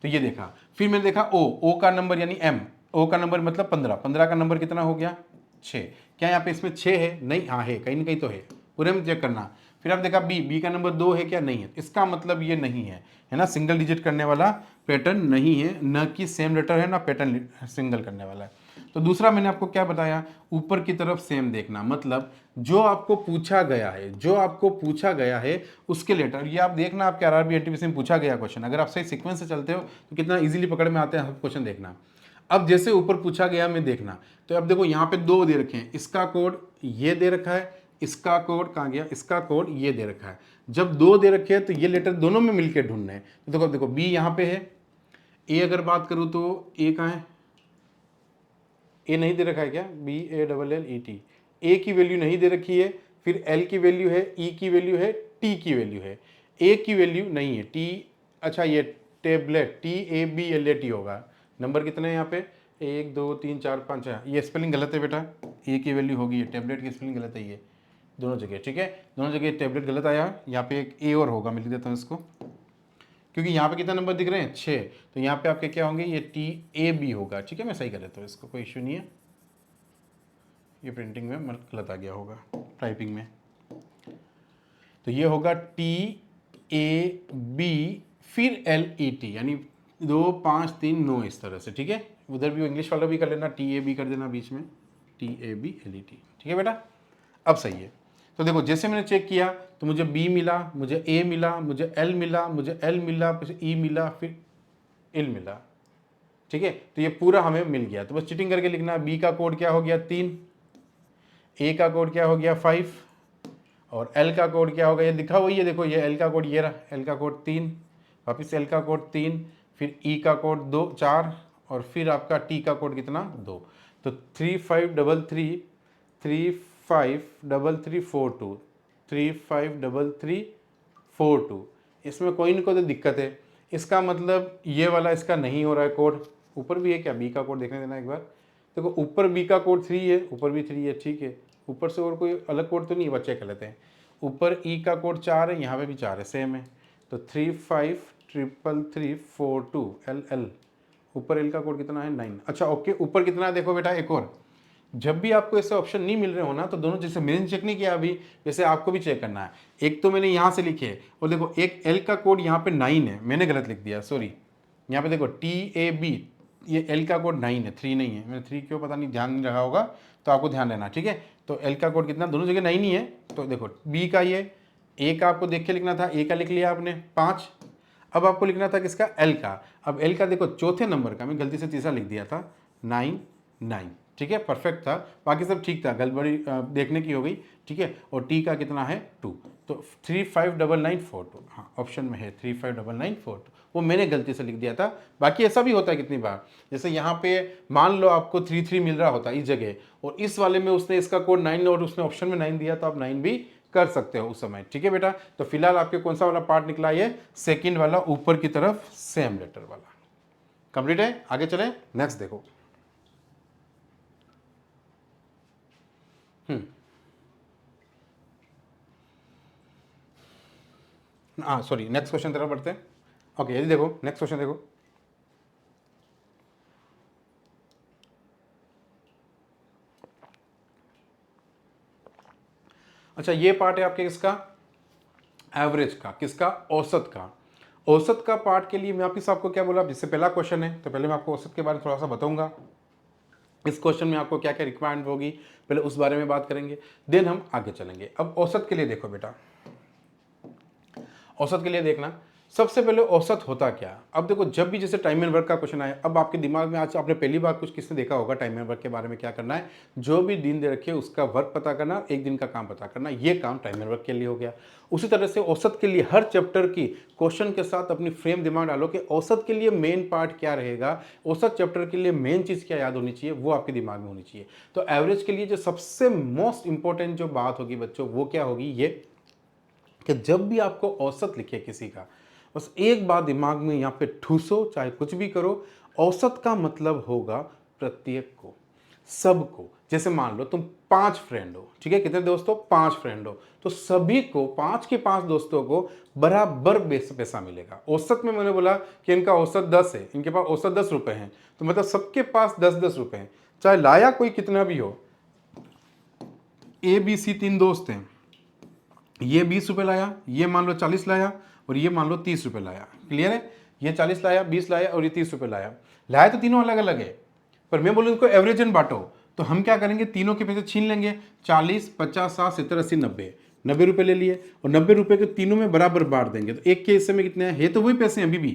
तो ये देखा, फिर मैंने देखा ओ का नंबर यानी m, ओ का नंबर मतलब 15, 15 का नंबर कितना हो गया 6, क्या यहाँ पे इसमें 6 है? नहीं, हाँ है, कहीं ना कहीं तो है, पूरे में चेक करना। फिर आप देखा बी का नंबर 2 है क्या? नहीं है, इसका मतलब ये नहीं है ना, सिंगल डिजिट करने वाला पैटर्न नहीं है, न कि सेम लेटर है ना पैटर्न सिंगल करने वाला है। तो दूसरा मैंने आपको क्या बताया, ऊपर की तरफ सेम देखना, मतलब जो आपको पूछा गया है, जो आपको पूछा गया है उसके लेटर, ये आप देखना, आपके आरआरबी एनटीपीसी में पूछा गया क्वेश्चन, अगर आप सही सीक्वेंस से चलते हो तो कितना इजीली पकड़ में आते हैं क्वेश्चन, देखना। अब जैसे ऊपर पूछा गया में देखना, तो अब देखो यहाँ पे 2 दे रखे हैं, इसका कोड ये दे रखा है, इसका कोड कहाँ गया, इसका कोड ये दे रखा है। जब 2 दे रखे हैं तो ये लेटर दोनों में मिलकर ढूंढने हैं। तो देखो देखो बी यहाँ पे है, ए अगर बात करूँ तो ए कहाँ है, ए नहीं दे रखा है क्या, BALLET, ए की वैल्यू नहीं दे रखी है, फिर एल की वैल्यू है, ई की वैल्यू है, टी की वैल्यू है, ए की वैल्यू नहीं है, टी, अच्छा ये टेबलेट TABLET होगा। नंबर कितने हैं यहाँ पे, 1 2 3 4 5 है, ये स्पेलिंग गलत है बेटा, ए की वैल्यू होगी, ये टेबलेट की स्पेलिंग गलत है, ये दोनों जगह। ठीक है, दोनों जगह टेबलेट गलत आया, यहाँ पे एक ए और होगा, मैं लिख देता हूँ इसको, क्योंकि यहाँ पे कितना नंबर दिख रहे हैं 6, तो यहाँ पे आपके क्या होंगे, ये TAB होगा। ठीक है, मैं सही कर देता हूँ इसको, कोई इशू नहीं है, ये प्रिंटिंग में गलत आ गया होगा, टाइपिंग में। तो ये होगा TAB फिर LET, यानी 2 5 3 9 इस तरह से। ठीक है, उधर भी इंग्लिश वाला भी कर लेना, TAB कर देना बीच में, TABLET। ठीक है बेटा, अब सही है। तो देखो जैसे मैंने चेक किया तो मुझे B मिला, मुझे A मिला, मुझे L मिला, मुझे L मिला, फिर E मिला, फिर L मिला। ठीक है, तो ये पूरा हमें मिल गया। तो बस चीटिंग करके लिखना, B का कोड क्या हो गया 3, A का कोड क्या हो गया 5, और L का कोड क्या होगा, ये दिखा हुआ, ये देखो ये L का कोड ये रहा, L का कोड 3, वापिस L का कोड 3, फिर E का कोड 2 4, और फिर आपका T का कोड कितना 2। तो 3533 353342 353342, इसमें कोई ना कोई तो दिक्कत है। इसका मतलब ये वाला इसका नहीं हो रहा है कोड, ऊपर भी है क्या, B का कोड देखने देना एक बार। देखो ऊपर B का कोड 3 है, ऊपर भी 3 है, ठीक है, ऊपर से और कोई अलग कोड तो नहीं है, बच्चे कर लेते हैं। ऊपर E का कोड 4 है, यहाँ पे भी 4 है, सेम है, तो 353342 LL, ऊपर L का कोड कितना है 9। अच्छा ओके, ऊपर कितना है देखो बेटा, एक और, जब भी आपको ऐसे ऑप्शन नहीं मिल रहे हो ना, तो दोनों, जैसे मैंने चेक नहीं किया अभी, वैसे आपको भी चेक करना है। एक तो मैंने यहाँ से लिखे, और देखो एक L का कोड यहाँ पे 9 है, मैंने गलत लिख दिया, सॉरी, यहाँ पे देखो TAB, ये L का कोड 9 है, 3 नहीं है, मैंने 3 क्यों पता नहीं ध्यान नहीं रखा होगा, तो आपको ध्यान रहना। ठीक है, तो L का कोड कितना, दोनों जगह 9 ही है। तो देखो B का ये A का आपको देख के लिखना था, A का लिख लिया आपने 5, अब आपको लिखना था किसका, L का। अब L का देखो चौथे नंबर का, मैं गलती से तीसरा लिख दिया था, 9 9। ठीक है, परफेक्ट था, बाकी सब ठीक था, गड़बड़ी देखने की हो गई। ठीक है, और T का कितना है 2, तो 359942, हाँ ऑप्शन में है 359942, वो मैंने गलती से लिख दिया था। बाकी ऐसा भी होता है कितनी बार, जैसे यहाँ पे मान लो आपको 33 मिल रहा होता इस जगह, और इस वाले में उसने इसका कोड 9 और उसने ऑप्शन में 9 दिया, तो आप 9 भी कर सकते हो उस समय। ठीक है बेटा, तो फिलहाल आपके कौन सा वाला पार्ट निकला, ये सेकंड वाला, ऊपर की तरफ सेम लेटर वाला कंप्लीट है। आगे चले, नेक्स्ट देखो। हाँ सॉरी, नेक्स्ट क्वेश्चन तरफ बढ़ते हैं। ओके, ये देखो नेक्स्ट क्वेश्चन देखो, अच्छा ये पार्ट है आपके किसका, एवरेज का, किसका, औसत का। औसत का पार्ट के लिए मैं वापिस आपको क्या बोला, जिससे पहला क्वेश्चन है, तो पहले मैं आपको औसत के बारे में थोड़ा सा बताऊंगा। इस क्वेश्चन में आपको क्या क्या रिक्वायरमेंट होगी, पहले उस बारे में बात करेंगे, देन हम आगे चलेंगे। अब औसत के लिए देखो बेटा, औसत के लिए देखना, सबसे पहले औसत होता क्या। अब देखो जब भी जैसे टाइम एंड वर्क का क्वेश्चन आए, अब आपके दिमाग में आज आपने पहली बार कुछ किसने देखा होगा टाइम एंड वर्क के बारे में क्या करना है, जो भी दिन दे रखे उसका वर्क पता करना, एक दिन का काम पता करना, ये काम टाइम एंड वर्क के लिए हो गया। उसी तरह से औसत के लिए हर चैप्टर की क्वेश्चन के साथ अपनी फ्रेम दिमाग डालो कि औसत के लिए मेन पार्ट क्या रहेगा, औसत चैप्टर के लिए मेन चीज़ क्या याद होनी चाहिए, वो आपके दिमाग में होनी चाहिए। तो एवरेज के लिए जो सबसे मोस्ट इंपॉर्टेंट जो बात होगी बच्चों, वो क्या होगी, ये कि जब भी आपको औसत लिखे किसी का, बस एक बात दिमाग में यहाँ पे ठूसो, चाहे कुछ भी करो, औसत का मतलब होगा प्रत्येक को, सबको। जैसे मान लो तुम 5 फ्रेंड हो, ठीक है, कितने दोस्त हो, 5 फ्रेंड हो, तो सभी को 5 के 5 दोस्तों को बराबर पैसा मिलेगा। औसत में मैंने बोला कि इनका औसत 10 है, इनके पास औसत 10 रुपए हैं, तो मतलब सबके पास 10-10 रुपए हैं, चाहे लाया कोई कितना भी हो। ABC 3 दोस्त हैं, ये 20 रुपये लाया, ये मान लो 40 लाया, और ये मान लो 30 रुपये लाया। क्लियर है, ये 40 लाया, 20 लाया और ये 30 रुपये लाया। लाया तो तीनों अलग अलग है, पर मैं बोलूँ इनको एवरेज एंड बांटो, तो हम क्या करेंगे, तीनों के पैसे छीन लेंगे, 40, 50, 60, 70, 80, 90 रुपये ले लिए, और 90 रुपये के तीनों में बराबर बांट देंगे। तो एक के हिस्से में कितने हैं, तो वही पैसे हैं अभी भी,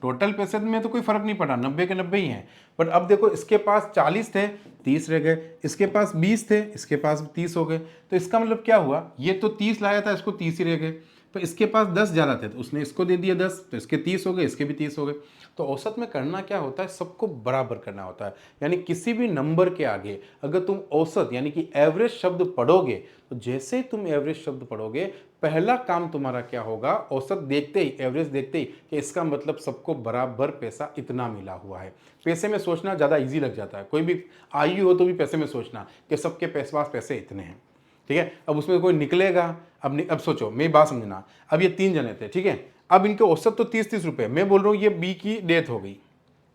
टोटल पैसे में तो कोई फर्क नहीं पड़ा, 90 के 90 ही हैं। बट अब देखो इसके पास 40 थे, 30 रह गए, इसके पास 20 थे, इसके पास 30 हो गए। तो इसका मतलब क्या हुआ, ये तो 30 लाया था, इसको 30 ही रह गए। तो इसके पास 10 ज़्यादा थे, तो उसने इसको दे दिया 10, तो इसके 30 हो गए, इसके भी 30 हो गए। तो औसत में करना क्या होता है, सबको बराबर करना होता है। यानी किसी भी नंबर के आगे अगर तुम औसत यानी कि एवरेज शब्द पढ़ोगे, तो जैसे ही तुम एवरेज शब्द पढ़ोगे, पहला काम तुम्हारा क्या होगा, औसत देखते ही, एवरेज देखते ही, कि इसका मतलब सबको बराबर पैसा इतना मिला हुआ है। पैसे में सोचना ज़्यादा इजी लग जाता है, कोई भी आयु हो तो भी पैसे में सोचना कि सबके पास पैसे इतने हैं, ठीक है। अब उसमें कोई निकलेगा, अब सोचो, मेरी बात समझना, अब ये 3 जने थे, ठीक है, अब इनके औसत तो 30-30 रुपये, मैं बोल रहा हूँ ये बी की डेथ हो गई,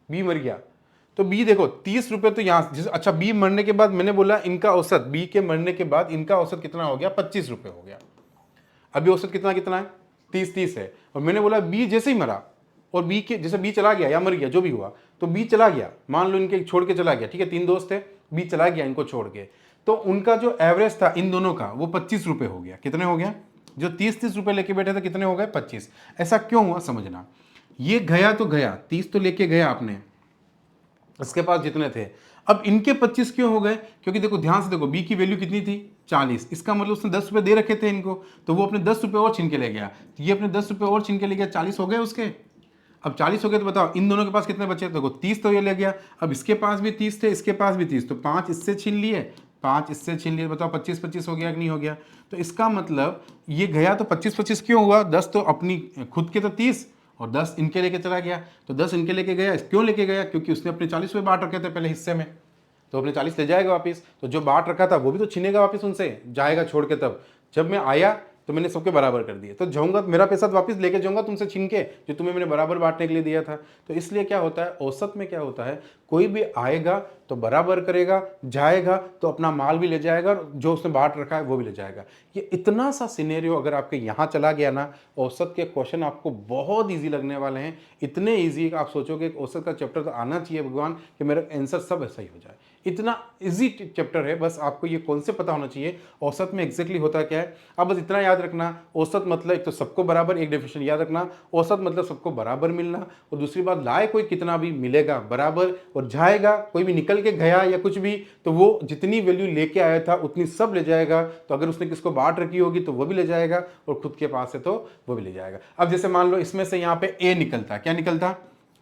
बी मर गया, तो बी देखो 30 रुपये तो यहाँ, अच्छा बी मरने के बाद मैंने बोला इनका औसत, बी के मरने के बाद इनका औसत कितना हो गया, 25 रुपये हो गया। अभी औसत कितना कितना है, 30-30 है, और मैंने बोला बी जैसे ही मरा, और बी के जैसे बी चला गया या मर गया जो भी हुआ, तो बी चला गया, मान लो इनके छोड़ के चला गया, ठीक है, 3 दोस्त थे, बी चला गया इनको छोड़ के, तो उनका जो एवरेज था इन दोनों का वो 25 रुपये हो गया। कितने हो गया, जो 30-30 रुपये लेके बैठे थे कितने हो गए, 25। ऐसा क्यों हुआ समझना, ये गया तो गया, 30 तो लेके गया आपने, इसके पास जितने थे, अब इनके 25 क्यों हो गए, क्योंकि देखो ध्यान से देखो, बी की वैल्यू कितनी थी, 40, इसका मतलब उसने 10 रुपये दे रखे थे इनको, तो वो अपने 10 रुपये और छीन के ले गया, तो ये अपने 10 रुपये और छीन के ले गया, 40 हो गए उसके। अब 40 हो गए, तो बताओ इन दोनों के पास कितने बचे, देखो 30 तो ये ले गया, अब इसके पास भी 30 थे, इसके पास भी 30, तो 5 इससे छीन लिए, 5 इससे छीन लिए, बताओ 25-25 हो गया कि नहीं हो गया। तो इसका मतलब ये गया तो 25-25 क्यों हुआ, 10 तो अपनी खुद के तो 30 और 10 इनके लेके चला गया, तो 10 इनके लेके गया, क्यों लेके गया, क्योंकि उसने अपने 40 रुपये बांट रखे थे पहले हिस्से में, तो अपने 40 ले जाएगा वापस, तो जो बांट रखा था वो भी तो छीनेगा वापस उनसे, जाएगा छोड़ के। तब जब मैं आया तो मैंने सबके बराबर कर दिए, तो जाऊंगा मेरा पैसा तो वापस लेके जाऊंगा तुमसे छीन के, जो तुम्हें मैंने बराबर बांटने के लिए दिया था। तो इसलिए क्या होता है, औसत में क्या होता है, कोई भी आएगा तो बराबर करेगा, जाएगा तो अपना माल भी ले जाएगा, और जो उसने बांट रखा है वो भी ले जाएगा। ये इतना सा सिनेरियो अगर आपके यहाँ चला गया ना, औसत के क्वेश्चन आपको बहुत ईजी लगने वाले हैं, इतने ईजी कि आप सोचोगे कि औसत का चैप्टर तो आना चाहिए भगवान, कि मेरा आंसर सब ऐसा ही हो जाए। इतना इजी चैप्टर है, बस आपको ये कॉन्सेप्ट पता होना चाहिए औसत में एग्जैक्टली होता क्या है। अब बस इतना याद रखना, औसत मतलब एक तो सबको बराबर, एक डेफिनेशन याद रखना, औसत मतलब सबको बराबर मिलना, और दूसरी बात लाए कोई कितना भी मिलेगा बराबर, और जाएगा कोई भी निकल के गया या कुछ भी, तो वो जितनी वैल्यू लेके आया था उतनी सब ले जाएगा। तो अगर उसने किसको बांट रखी होगी तो वो भी ले जाएगा, और खुद के पास है तो वो भी ले जाएगा। अब जैसे मान लो इसमें से यहाँ पे ए निकलता, क्या निकलता,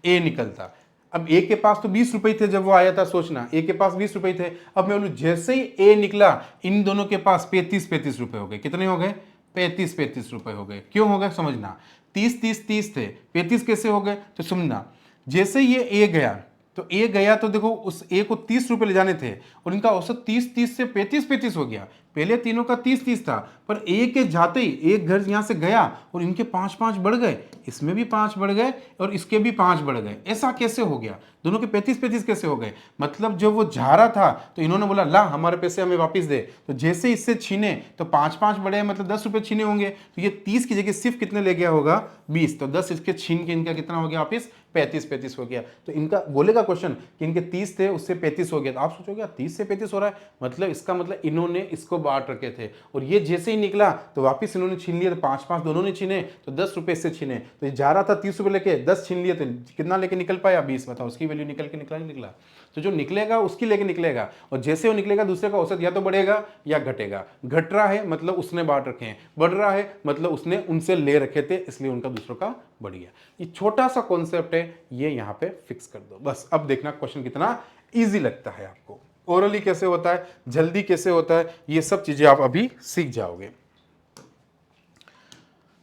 ए निकलता। अब ए के पास तो 20 रुपए थे जब वो आया था, सोचना ए के पास 20 रुपए थे। अब मैं बोलूं जैसे ही ए निकला, इन दोनों के पास 35-35 रुपए हो गए। कितने हो गए, 35-35 रुपए हो गए। क्यों हो गए समझना, 30-30-30 थे, 35 कैसे हो गए, तो सुनना, जैसे ये ए गया, तो ए गया तो देखो उस ए को 30 रुपए ले जाने थे, और इनका औसत 30-30 से 35-35 हो गया। पहले तीनों का 30-30 था, पर ए के जाते ही एक घर यहां से गया और इनके 5-5 बढ़ गए, इसमें भी 5 बढ़ गए और इसके भी 5 बढ़ गए। ऐसा कैसे हो गया, दोनों के 35-35 कैसे हो गए, मतलब जब वो जा रहा था तो इन्होंने बोला ला हमारे पैसे हमें वापस दे, तो जैसे इससे छीने तो 5-5 बढ़े, मतलब 10 रुपए छीने होंगे, तो ये 30 की जगह सिर्फ कितने ले गया होगा, 20, तो 10 इसके छीन के इनका कितना हो गया वापस, 35 35 हो गया। तो इनका बोलेगा क्वेश्चन कि इनके 30 थे उससे 35 हो गया, तो आप सोचोगे 30 से 35 हो रहा है, मतलब इसका मतलब इन्होंने इसको बांट रखे थे और ये जैसे ही निकला तो वापस इन्होंने छीन लिया, तो 5 दोनों ने छीने, तो 10 रुपए से छीने, तो ये जा रहा था 30 रुपए लेके, 10 छीन लिए, तो कितना लेके निकल पाया 20। बताओ उसकी वैल्यू निकल के निकला नहीं निकला। तो जो निकलेगा उसकी लेके निकलेगा, और जैसे वो निकलेगा दूसरे का औसत या तो बढ़ेगा या घटेगा। घट रहा है मतलब उसने बांट रखे हैं, बढ़ रहा है मतलब उसने उनसे ले रखे थे, इसलिए उनका दूसरों का बढ़ गया। ये छोटा सा कॉन्सेप्ट है, ये यहां पे फिक्स कर दो बस। अब देखना क्वेश्चन कितना इजी लगता है आपको, ओरली कैसे होता है, जल्दी कैसे होता है, ये सब चीजें आप अभी सीख जाओगे।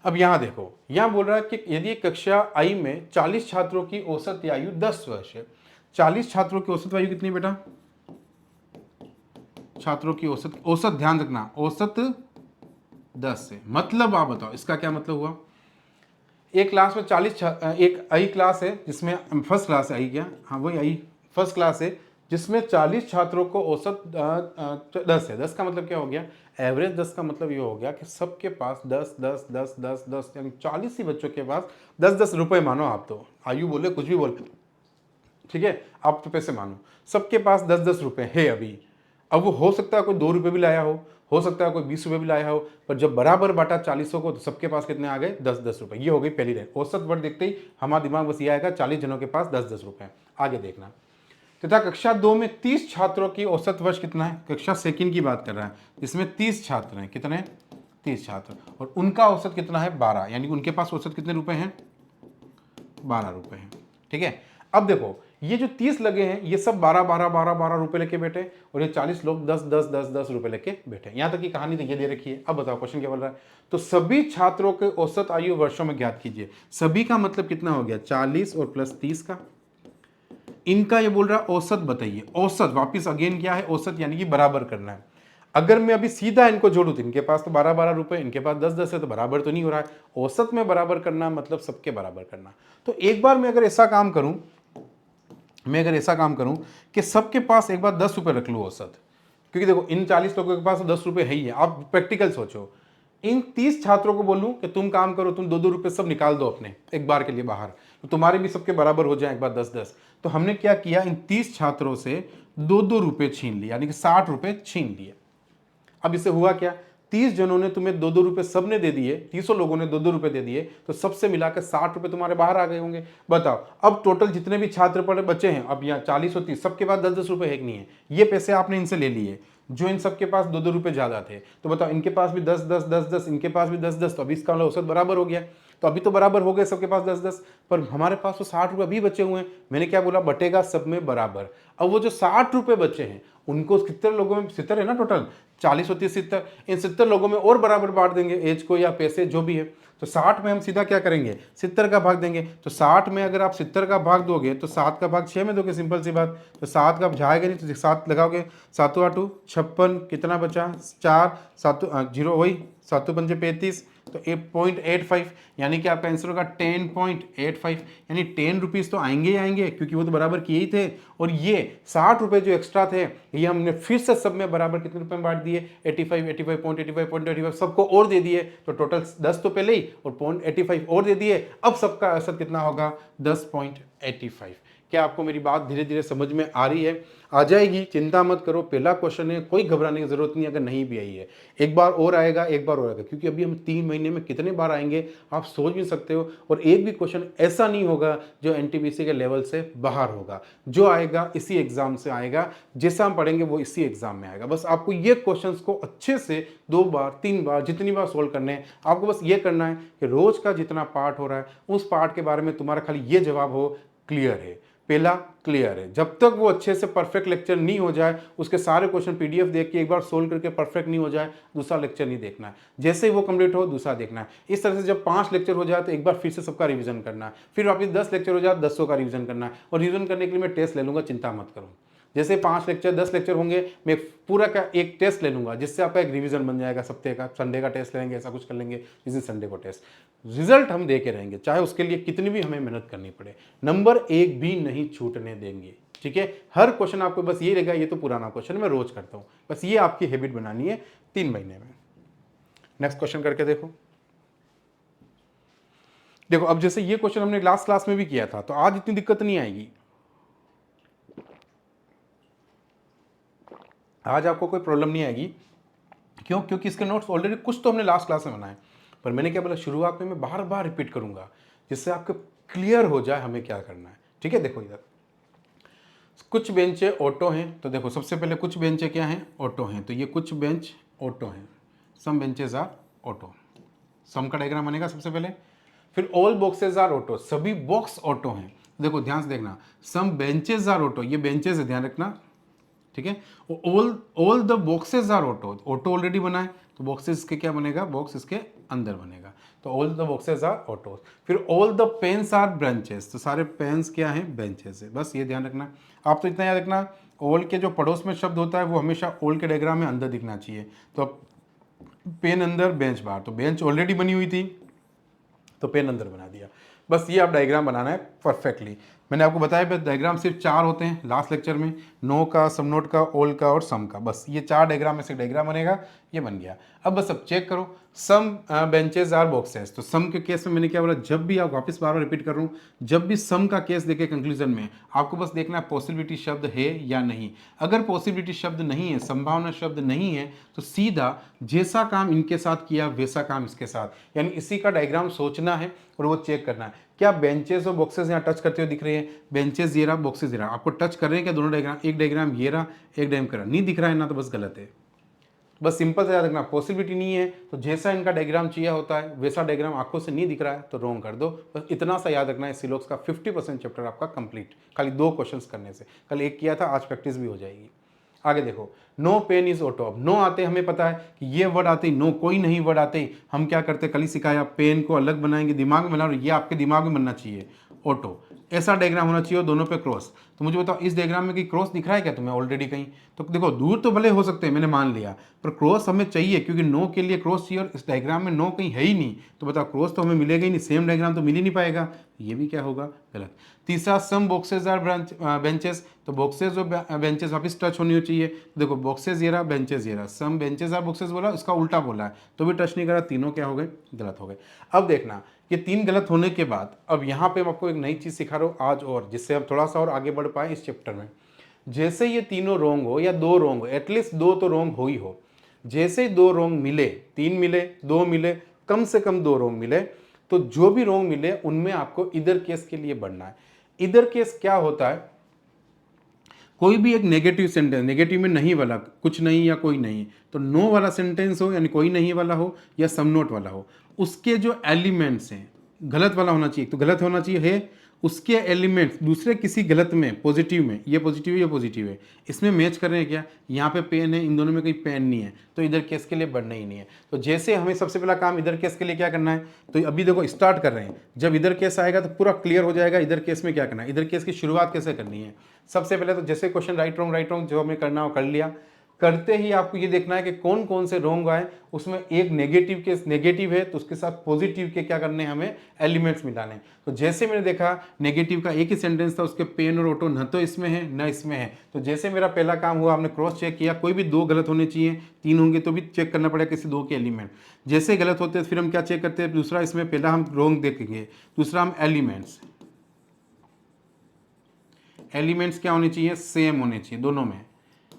अब यहां देखो, यहां बोल रहा है कि यदि कक्षा आई में 40 छात्रों की औसत आयु 10 वर्ष है। 40 छात्रों की औसत आयु कितनी बेटा, छात्रों की औसत ध्यान रखना, औसत 10 है, मतलब आप बताओ इसका क्या मतलब हुआ। एक क्लास में 40 एक आई क्लास है जिसमें फर्स्ट क्लास है, आई क्या, हाँ वही आई फर्स्ट क्लास है जिसमें 40 छात्रों को औसत 10 है। 10 का मतलब क्या हो गया, एवरेज 10 का मतलब ये हो गया कि सबके पास 10 10 10 10 10 यानी 40 ही बच्चों के पास 10 10 रुपए मानो आप, तो आयु बोले कुछ भी बोले, ठीक है, आप तो पैसे मानो, सबके पास 10 10 रुपए है अभी। अब वो हो सकता है कोई 2 रुपए भी लाया हो सकता है कोई 20 रुपए भी लाया हो, पर जब बराबर बांटा 40 को तो सबके पास कितने आ गए 10 10 रुपए। ये हो गई पहली रेंज। औसत वर्ड देखते ही हमारा दिमाग बस ये आएगा 40 जनों के पास 10 10 रुपए। आगे देखना, तथा कक्षा 2 में 30 छात्रों की औसत वर्ष कितना है, कक्षा सेकंड की बात कर रहा है, इसमें 30 छात्र हैं, कितने 30 छात्र, और उनका औसत कितना है 12, यानी उनके पास औसत कितने रुपए हैं 12 रुपए हैं। ठीक है, अब देखो ये जो 30 लगे हैं ये सब 12 12 12 12 रुपए लेके बैठे, और ये 40 लोग 10 10 10 10 रुपए लेके बैठे। यहां तक की कहानी तो ये दे रखी है। अब बताओ क्वेश्चन क्या बोल रहा है, तो सभी छात्रों के औसत आयु वर्षों में ज्ञात कीजिए। सभी का मतलब कितना हो गया 40 और प्लस 30 का, इनका ये बोल रहा है औसत बताइए। औसत वापिस अगेन क्या है, औसत यानी कि बराबर करना है। अगर मैं अभी सीधा इनको जोड़ू तो इनके पास तो 12 12 रुपए, इनके पास 10 10 है, तो बराबर तो नहीं हो रहा है। औसत में बराबर करना मतलब सबके बराबर करना। तो एक बार मैं अगर ऐसा काम करूं, कि सबके पास एक बार 10 रुपए रख लूँ औसत, क्योंकि देखो इन 40 लोगों के पास तो 10 रुपए है ही है। आप प्रैक्टिकल सोचो, इन 30 छात्रों को बोलूं कि तुम काम करो, तुम 2 2 रुपए सब निकाल दो अपने एक बार के लिए बाहर, तो तुम्हारे भी सबके बराबर हो जाए एक बार 10 10। तो हमने क्या किया, इन 30 छात्रों से 2 2 रुपए छीन लिए, यानी कि 60 रुपए छीन लिए। अब इससे हुआ क्या, 30 जनों ने तुम्हें 2 2 रुपए सबने दे दिए, 30 लोगों ने 2 2 रुपए दे दिए, तो सबसे मिलाकर 60 रुपए तुम्हारे बाहर आ गए होंगे। बताओ अब टोटल जितने भी छात्र पढ़े बच्चे हैं, अब यहाँ 40 और 30 सबके पास 10 10 रुपए है कि नहीं है, ये पैसे आपने इनसे ले लिए जो इन सबके पास 2 2 रुपए ज्यादा थे। तो बताओ इनके पास भी 10 10 10 10, इनके पास भी 10 10, तो अभी इसका औसत बराबर हो गया। तो अभी तो बराबर हो गए सबके पास 10 10, पर हमारे पास तो 60 रुपए अभी बचे हुए हैं। मैंने क्या बोला, बटेगा सब में बराबर। अब वो जो 60 रुपए बचे हैं उनको 70 लोगों में, 70 है ना टोटल, 40 होती है 70, इन 70 लोगों में और बराबर बांट देंगे एज को या पैसे जो भी है। तो 60 में हम सीधा क्या करेंगे, 70 का भाग देंगे। तो 60 में अगर आप 70 का भाग दोगे तो 7 का भाग 6 में दोगे, सिंपल सी बात। तो 7 का जाएगा नहीं तो 7 लगाओगे, 7 8 56, कितना बचा 4 7 0, वही 7 पंजे 35, तो 8.85, यानी कि आपका आंसर होगा 10.85, यानी 10 रुपीज़ तो आएंगे ही आएंगे क्योंकि वो तो बराबर किए ही थे। और ये 60 रुपए जो एक्स्ट्रा थे ये हमने फिर से सब में बराबर कितने रुपए में बांट दिए, 85 85.85 सबको और दे दिए। तो टोटल 10 तो पहले ही और 0.85 और दे दिए। अब सबका असर कितना होगा 10.85। क्या आपको मेरी बात धीरे धीरे समझ में आ रही है, आ जाएगी, चिंता मत करो। पहला क्वेश्चन है, कोई घबराने की जरूरत नहीं अगर नहीं भी आई है। एक बार और आएगा, एक बार और आएगा, क्योंकि अभी हम 3 महीने में कितने बार आएंगे आप सोच भी सकते हो। और एक भी क्वेश्चन ऐसा नहीं होगा जो एनटीपीसी के लेवल से बाहर होगा। जो आएगा इसी एग्जाम से आएगा, जैसा हम पढ़ेंगे वो इसी एग्जाम में आएगा। बस आपको ये क्वेश्चन को अच्छे से 2 बार 3 बार जितनी बार सोल्व करने हैं। आपको बस ये करना है कि रोज का जितना पार्ट हो रहा है उस पार्ट के बारे में तुम्हारा खाली ये जवाब हो क्लियर है, पहला क्लियर है। जब तक वो अच्छे से परफेक्ट लेक्चर नहीं हो जाए, उसके सारे क्वेश्चन पीडीएफ देख के एक बार सोल्व करके परफेक्ट नहीं हो जाए, दूसरा लेक्चर नहीं देखना है। जैसे ही वो कंप्लीट हो दूसरा देखना है। इस तरह से जब 5 लेक्चर हो जाए तो एक बार फिर से सबका रिवीजन करना है। फिर वापस 10 लेक्चर हो जाए 10 का रिवीजन करना है। और रिवीजन करने के लिए मैं टेस्ट ले लूंगा, चिंता मत करो। जैसे 5 लेक्चर 10 लेक्चर होंगे, मैं पूरा का एक टेस्ट ले लूंगा जिससे आपका एक रिवीजन बन जाएगा। सप्ताह का संडे का टेस्ट लेंगे, ऐसा कुछ कर लेंगे, इस दिन संडे को टेस्ट। रिजल्ट हम दे के रहेंगे, चाहे उसके लिए कितनी भी हमें मेहनत करनी पड़े। नंबर 1 भी नहीं छूटने देंगे, ठीक है। हर क्वेश्चन आपको बस ये रहेगा, ये तो पुराना क्वेश्चन मैं रोज करता हूं, बस ये आपकी हैबिट बनानी है 3 महीने में। नेक्स्ट क्वेश्चन करके देखो। देखो अब जैसे ये क्वेश्चन हमने लास्ट क्लास में भी किया था, तो आज इतनी दिक्कत नहीं आएगी। आज आपको कोई प्रॉब्लम नहीं आएगी। क्यों? क्योंकि इसके नोट्स ऑलरेडी कुछ तो हमने लास्ट क्लास में बनाए, पर मैंने क्या बोला, शुरुआत में मैं बार बार रिपीट करूंगा जिससे आपको क्लियर हो जाए हमें क्या करना है। ठीक है, देखो इधर कुछ बेंचें ऑटो हैं, तो देखो सबसे पहले कुछ बेंचें क्या हैं, ऑटो हैं, तो ये कुछ बेंच ऑटो हैं, some benches are auto, some का डायग्राम बनेगा सबसे पहले। फिर ऑल बॉक्सेज आर ऑटो, सभी बॉक्स ऑटो हैं। देखो ध्यान से देखना, सम बेंचेज आर ऑटो, ये बेंचेज है, ध्यान रखना, ठीक है। All the boxes are auto, auto already बना है, तो बॉक्सेस के क्या बनेगा, बॉक्स इसके अंदर बनेगा, तो all the boxes are auto. फिर all the pens are branches, तो सारे पेन्स क्या हैं, बेंचेस है, बस ये ध्यान रखना। आप तो इतना याद रखना, ऑल के जो पड़ोस में शब्द होता है वो हमेशा ऑल के डायग्राम में अंदर दिखना चाहिए। तो अब पेन अंदर बेंच बाहर, तो बेंच ऑलरेडी बनी हुई थी तो पेन अंदर बना दिया। बस ये आप डायग्राम बनाना है परफेक्टली। मैंने आपको बताया डायग्राम सिर्फ 4 होते हैं लास्ट लेक्चर में, नो का, सम नोट का, ऑल का और सम का, बस ये 4 डायग्राम में से डायग्राम बनेगा, ये बन गया। अब बस अब चेक करो, सम बेंचेज आर बॉक्सेस, तो सम के केस में मैंने क्या बोला, जब भी आप वापस बार बार रिपीट कर रहा हूँ, जब भी सम का केस देखे कंक्लूजन में, आपको बस देखना है पॉसिबिलिटी शब्द है या नहीं। अगर पॉसिबिलिटी शब्द नहीं है, संभावना शब्द नहीं है, तो सीधा जैसा काम इनके साथ किया वैसा काम इसके साथ, यानी इसी का डायग्राम सोचना है और वो चेक करना है। क्या बेंचेस और बॉक्सेस यहाँ टच करते हुए दिख रहे हैं, बेंचेस ये रहा, बॉक्सेस ये रहा, आपको टच कर रहे हैं क्या दोनों डायग्राम, एक डायग्राम ये रहा, एक डायग्राम कर रहा, नहीं दिख रहा है ना, तो बस गलत है। बस सिंपल से याद रखना, पॉसिबिलिटी नहीं है तो जैसा इनका डायग्राम चाहिए होता है वैसा डायग्राम आंखों से नहीं दिख रहा है तो रॉन्ग कर दो, बस इतना सा याद रखना है। सिलोक्स का 50% चैप्टर आपका कंप्लीट, खाली 2 क्वेश्चंस करने से। कल एक किया था, आज प्रैक्टिस भी हो जाएगी। आगे देखो, नो पेन इज ऑटो। अब नो आते हमें पता है कि ये वर्ड आते ही, नो कोई नहीं वर्ड आते ही हम क्या करते, कल ही सिखाया, पेन को अलग बनाएंगे, दिमाग में बनाओ, ये आपके दिमाग में बनना चाहिए ऑटो, ऐसा डायग्राम होना चाहिए, दोनों पे क्रॉस। तो मुझे बताओ इस डायग्राम में कि क्रॉस दिख रहा है क्या तुम्हें ऑलरेडी कहीं, तो देखो दूर तो भले हो सकते हैं, मैंने मान लिया, पर क्रॉस हमें चाहिए क्योंकि नो के लिए क्रॉस चाहिए और इस डायग्राम में नो कहीं है ही नहीं, तो बताओ क्रॉस तो हमें मिलेगा ही नहीं, सेम डायग्राम तो मिल ही नहीं पाएगा, ये भी क्या होगा, गलत। तीसरा, सम बॉक्सेज आर बेंचेस, तो बॉक्सेज और बेंचेस वापस टच होनी चाहिए। देखो बॉक्सेज ये रहा, बेंचेस ये रहा, सम बेंचेस आर बॉक्सेस बोला, इसका उल्टा बोला है तो भी टच नहीं करा, तीनों क्या हो गए, गलत हो गए। अब देखना, ये 3 गलत होने के बाद अब यहाँ पे मैं आपको एक नई चीज़ सिखा रहा हूँ आज, और जिससे हम थोड़ा सा और आगे बढ़ पाए इस चैप्टर में। जैसे ये तीनों रोंग हो या 2 रोंग हो, एटलीस्ट 2 तो रोंग हो ही हो, जैसे 2 रोंग मिले, 3 मिले, 2 मिले, कम से कम 2 रोंग मिले, तो जो भी रोंग मिले उनमें आपको इधर केस के लिए बढ़ना है। इधर केस क्या होता है, कोई भी एक नेगेटिव सेंटेंस, नेगेटिव में नहीं वाला, कुछ नहीं या कोई नहीं, तो नो वाला सेंटेंस हो यानी कोई नहीं वाला हो या सम नोट वाला हो, उसके जो एलिमेंट्स हैं, गलत वाला होना चाहिए, तो गलत होना चाहिए है, उसके एलिमेंट्स दूसरे किसी गलत में, पॉजिटिव में, ये पॉजिटिव है ये पॉजिटिव है, इसमें मैच कर रहे हैं क्या, यहाँ पे पेन है, इन दोनों में कोई पेन नहीं है, तो इधर केस के लिए बढ़ना ही नहीं है। तो जैसे हमें सबसे पहला काम इधर केस के लिए क्या करना है, तो अभी देखो स्टार्ट कर रहे हैं, जब इधर केस आएगा तो पूरा क्लियर हो जाएगा इधर केस में क्या करना है, इधर केस की शुरुआत कैसे करनी है। सबसे पहले तो जैसे क्वेश्चन राइट रॉन्ग जो हमें करना हो कर लिया, करते ही आपको ये देखना है कि कौन कौन से रोंग आए, उसमें एक नेगेटिव के नेगेटिव है तो उसके साथ पॉजिटिव के क्या करने हैं, हमें एलिमेंट्स मिलाने। तो जैसे मैंने देखा नेगेटिव का एक ही सेंटेंस था, उसके पेन और ऑटो न तो इसमें है न इसमें है, तो जैसे मेरा पहला काम हुआ, हमने क्रॉस चेक किया, कोई भी 2 गलत होने चाहिए, 3 होंगे तो भी चेक करना पड़ेगा किसी 2 के एलिमेंट, जैसे गलत होते हैं फिर हम क्या चेक करते हैं, दूसरा इसमें पहला हम रोंग देखेंगे, दूसरा हम एलिमेंट्स, एलिमेंट्स क्या होने चाहिए, सेम होने चाहिए दोनों में,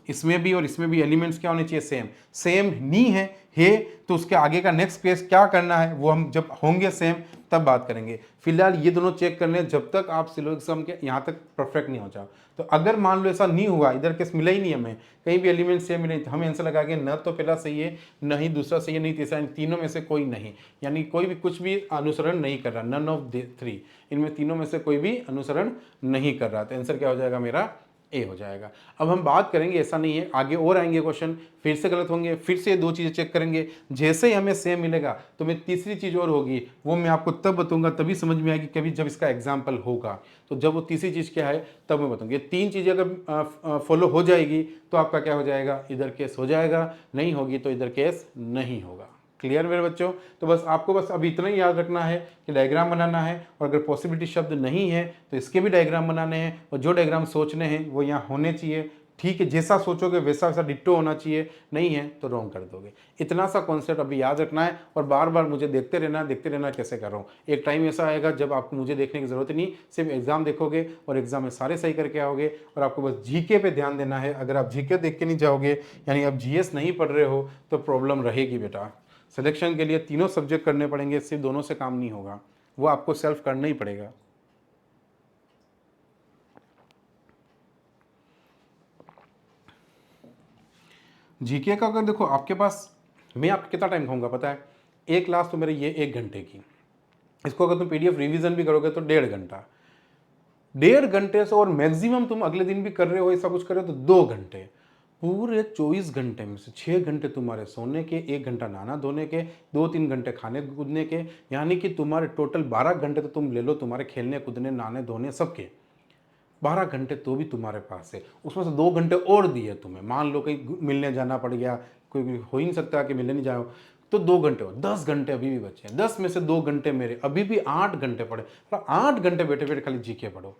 इसमें भी और इसमें भी एलिमेंट्स क्या होने चाहिए, सेम। सेम नहीं है तो उसके आगे का नेक्स्ट केस क्या करना है वो हम जब होंगे सेम तब बात करेंगे। फिलहाल ये दोनों चेक कर लें जब तक आप सिलोजिज्म के यहाँ तक परफेक्ट नहीं हो जाओ। तो अगर मान लो ऐसा नहीं हुआ, इधर केस मिला ही नहीं हमें, कहीं भी एलिमेंट सेम मिले, तो हम आंसर लगाएंगे न तो पहला सही है, न ही दूसरा सही है, नहीं तीसरा, तीनों में से कोई नहीं, यानी कोई भी कुछ भी अनुसरण नहीं कर रहा, नन ऑफ 3, इनमें तीनों में से कोई भी अनुसरण नहीं कर रहा, तो आंसर क्या हो जाएगा मेरा, ए हो जाएगा। अब हम बात करेंगे, ऐसा नहीं है, आगे और आएंगे क्वेश्चन, फिर से गलत होंगे, फिर से 2 चीज़ें चेक करेंगे, जैसे ही हमें सेम मिलेगा तो मैं तीसरी चीज़ और होगी, वो मैं आपको तब बताऊंगा, तभी समझ में आएगी कभी जब इसका एग्जाम्पल होगा। तो जब वो तीसरी चीज़ क्या है तब मैं बताऊंगी। 3 चीज़ें अगर फॉलो हो जाएगी तो आपका क्या हो जाएगा, इधर केस हो जाएगा, नहीं होगी तो इधर केस नहीं होगा। क्लियर मेरे बच्चों? तो बस आपको बस अभी इतना ही याद रखना है कि डायग्राम बनाना है, और अगर पॉसिबिलिटी शब्द नहीं है तो इसके भी डायग्राम बनाने हैं, और जो डायग्राम सोचने हैं वो यहाँ होने चाहिए, ठीक है, जैसा सोचोगे वैसा वैसा डिट्टो होना चाहिए, नहीं है तो रॉन्ग कर दोगे। इतना सा कॉन्सेप्ट अभी याद रखना है और बार बार मुझे देखते रहना कैसे कर रहा हूँ। एक टाइम ऐसा आएगा जब आपको मुझे देखने की ज़रूरत नहीं, सिर्फ एग्ज़ाम देखोगे और एग्ज़ाम में सारे सही करके आओगे और आपको बस जीके पे ध्यान देना है। अगर आप जीके देख के नहीं जाओगे, यानी आप जीएस नहीं पढ़ रहे हो, तो प्रॉब्लम रहेगी बेटा। सिलेक्शन के लिए तीनों सब्जेक्ट करने पड़ेंगे, सिर्फ दोनों से काम नहीं होगा, वो आपको सेल्फ करना ही पड़ेगा। जीके का अगर देखो आपके पास, मैं आपको कितना टाइम खाऊंगा पता है, एक क्लास तो मेरे ये 1 घंटे की, इसको अगर तुम पीडीएफ रिवीजन भी करोगे तो 1.5 घंटा, 1.5 घंटे से, और मैक्सिमम तुम अगले दिन भी कर रहे हो ऐसा कुछ कर रहे हो तो 2 घंटे। पूरे 24 घंटे में से 6 घंटे तुम्हारे सोने के, 1 घंटा नहाना धोने के, 2-3 घंटे खाने कूदने के, यानी कि तुम्हारे टोटल 12 घंटे तो तुम ले लो तुम्हारे खेलने कूदने नहाने धोने सबके। 12 घंटे तो भी तुम्हारे पास है, उसमें से 2 घंटे और दिए तुम्हें, मान लो कहीं मिलने जाना पड़ गया, कोई हो ही नहीं सकता कि मिलने नहीं जाओ, तो 2 घंटे हो, 10 घंटे अभी भी बचे हैं। 10 में से 2 घंटे मेरे, अभी भी 8 घंटे पड़े, 8 घंटे बैठे बैठे खाली जीके पढ़ो।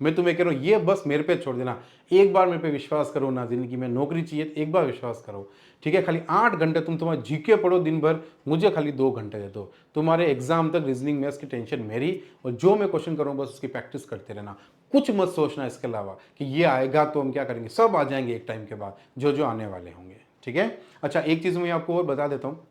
मैं तुम्हें कह रहा हूँ ये बस मेरे पे छोड़ देना, एक बार मेरे पे विश्वास करो ना, जिंदगी में नौकरी चाहिए तो एक बार विश्वास करो, ठीक है। खाली 8 घंटे तुम तुम्हारा जीके पढ़ो दिन भर, मुझे खाली 2 घंटे दे दो, तुम्हारे एग्जाम तक रीजनिंग मैथ्स की टेंशन मेरी, और जो मैं क्वेश्चन करूँ बस उसकी प्रैक्टिस करते रहना, कुछ मत सोचना इसके अलावा कि ये आएगा तो हम क्या करेंगे, सब आ जाएंगे एक टाइम के बाद जो जो आने वाले होंगे, ठीक है। अच्छा, एक चीज़ मैं आपको और बता देता हूँ,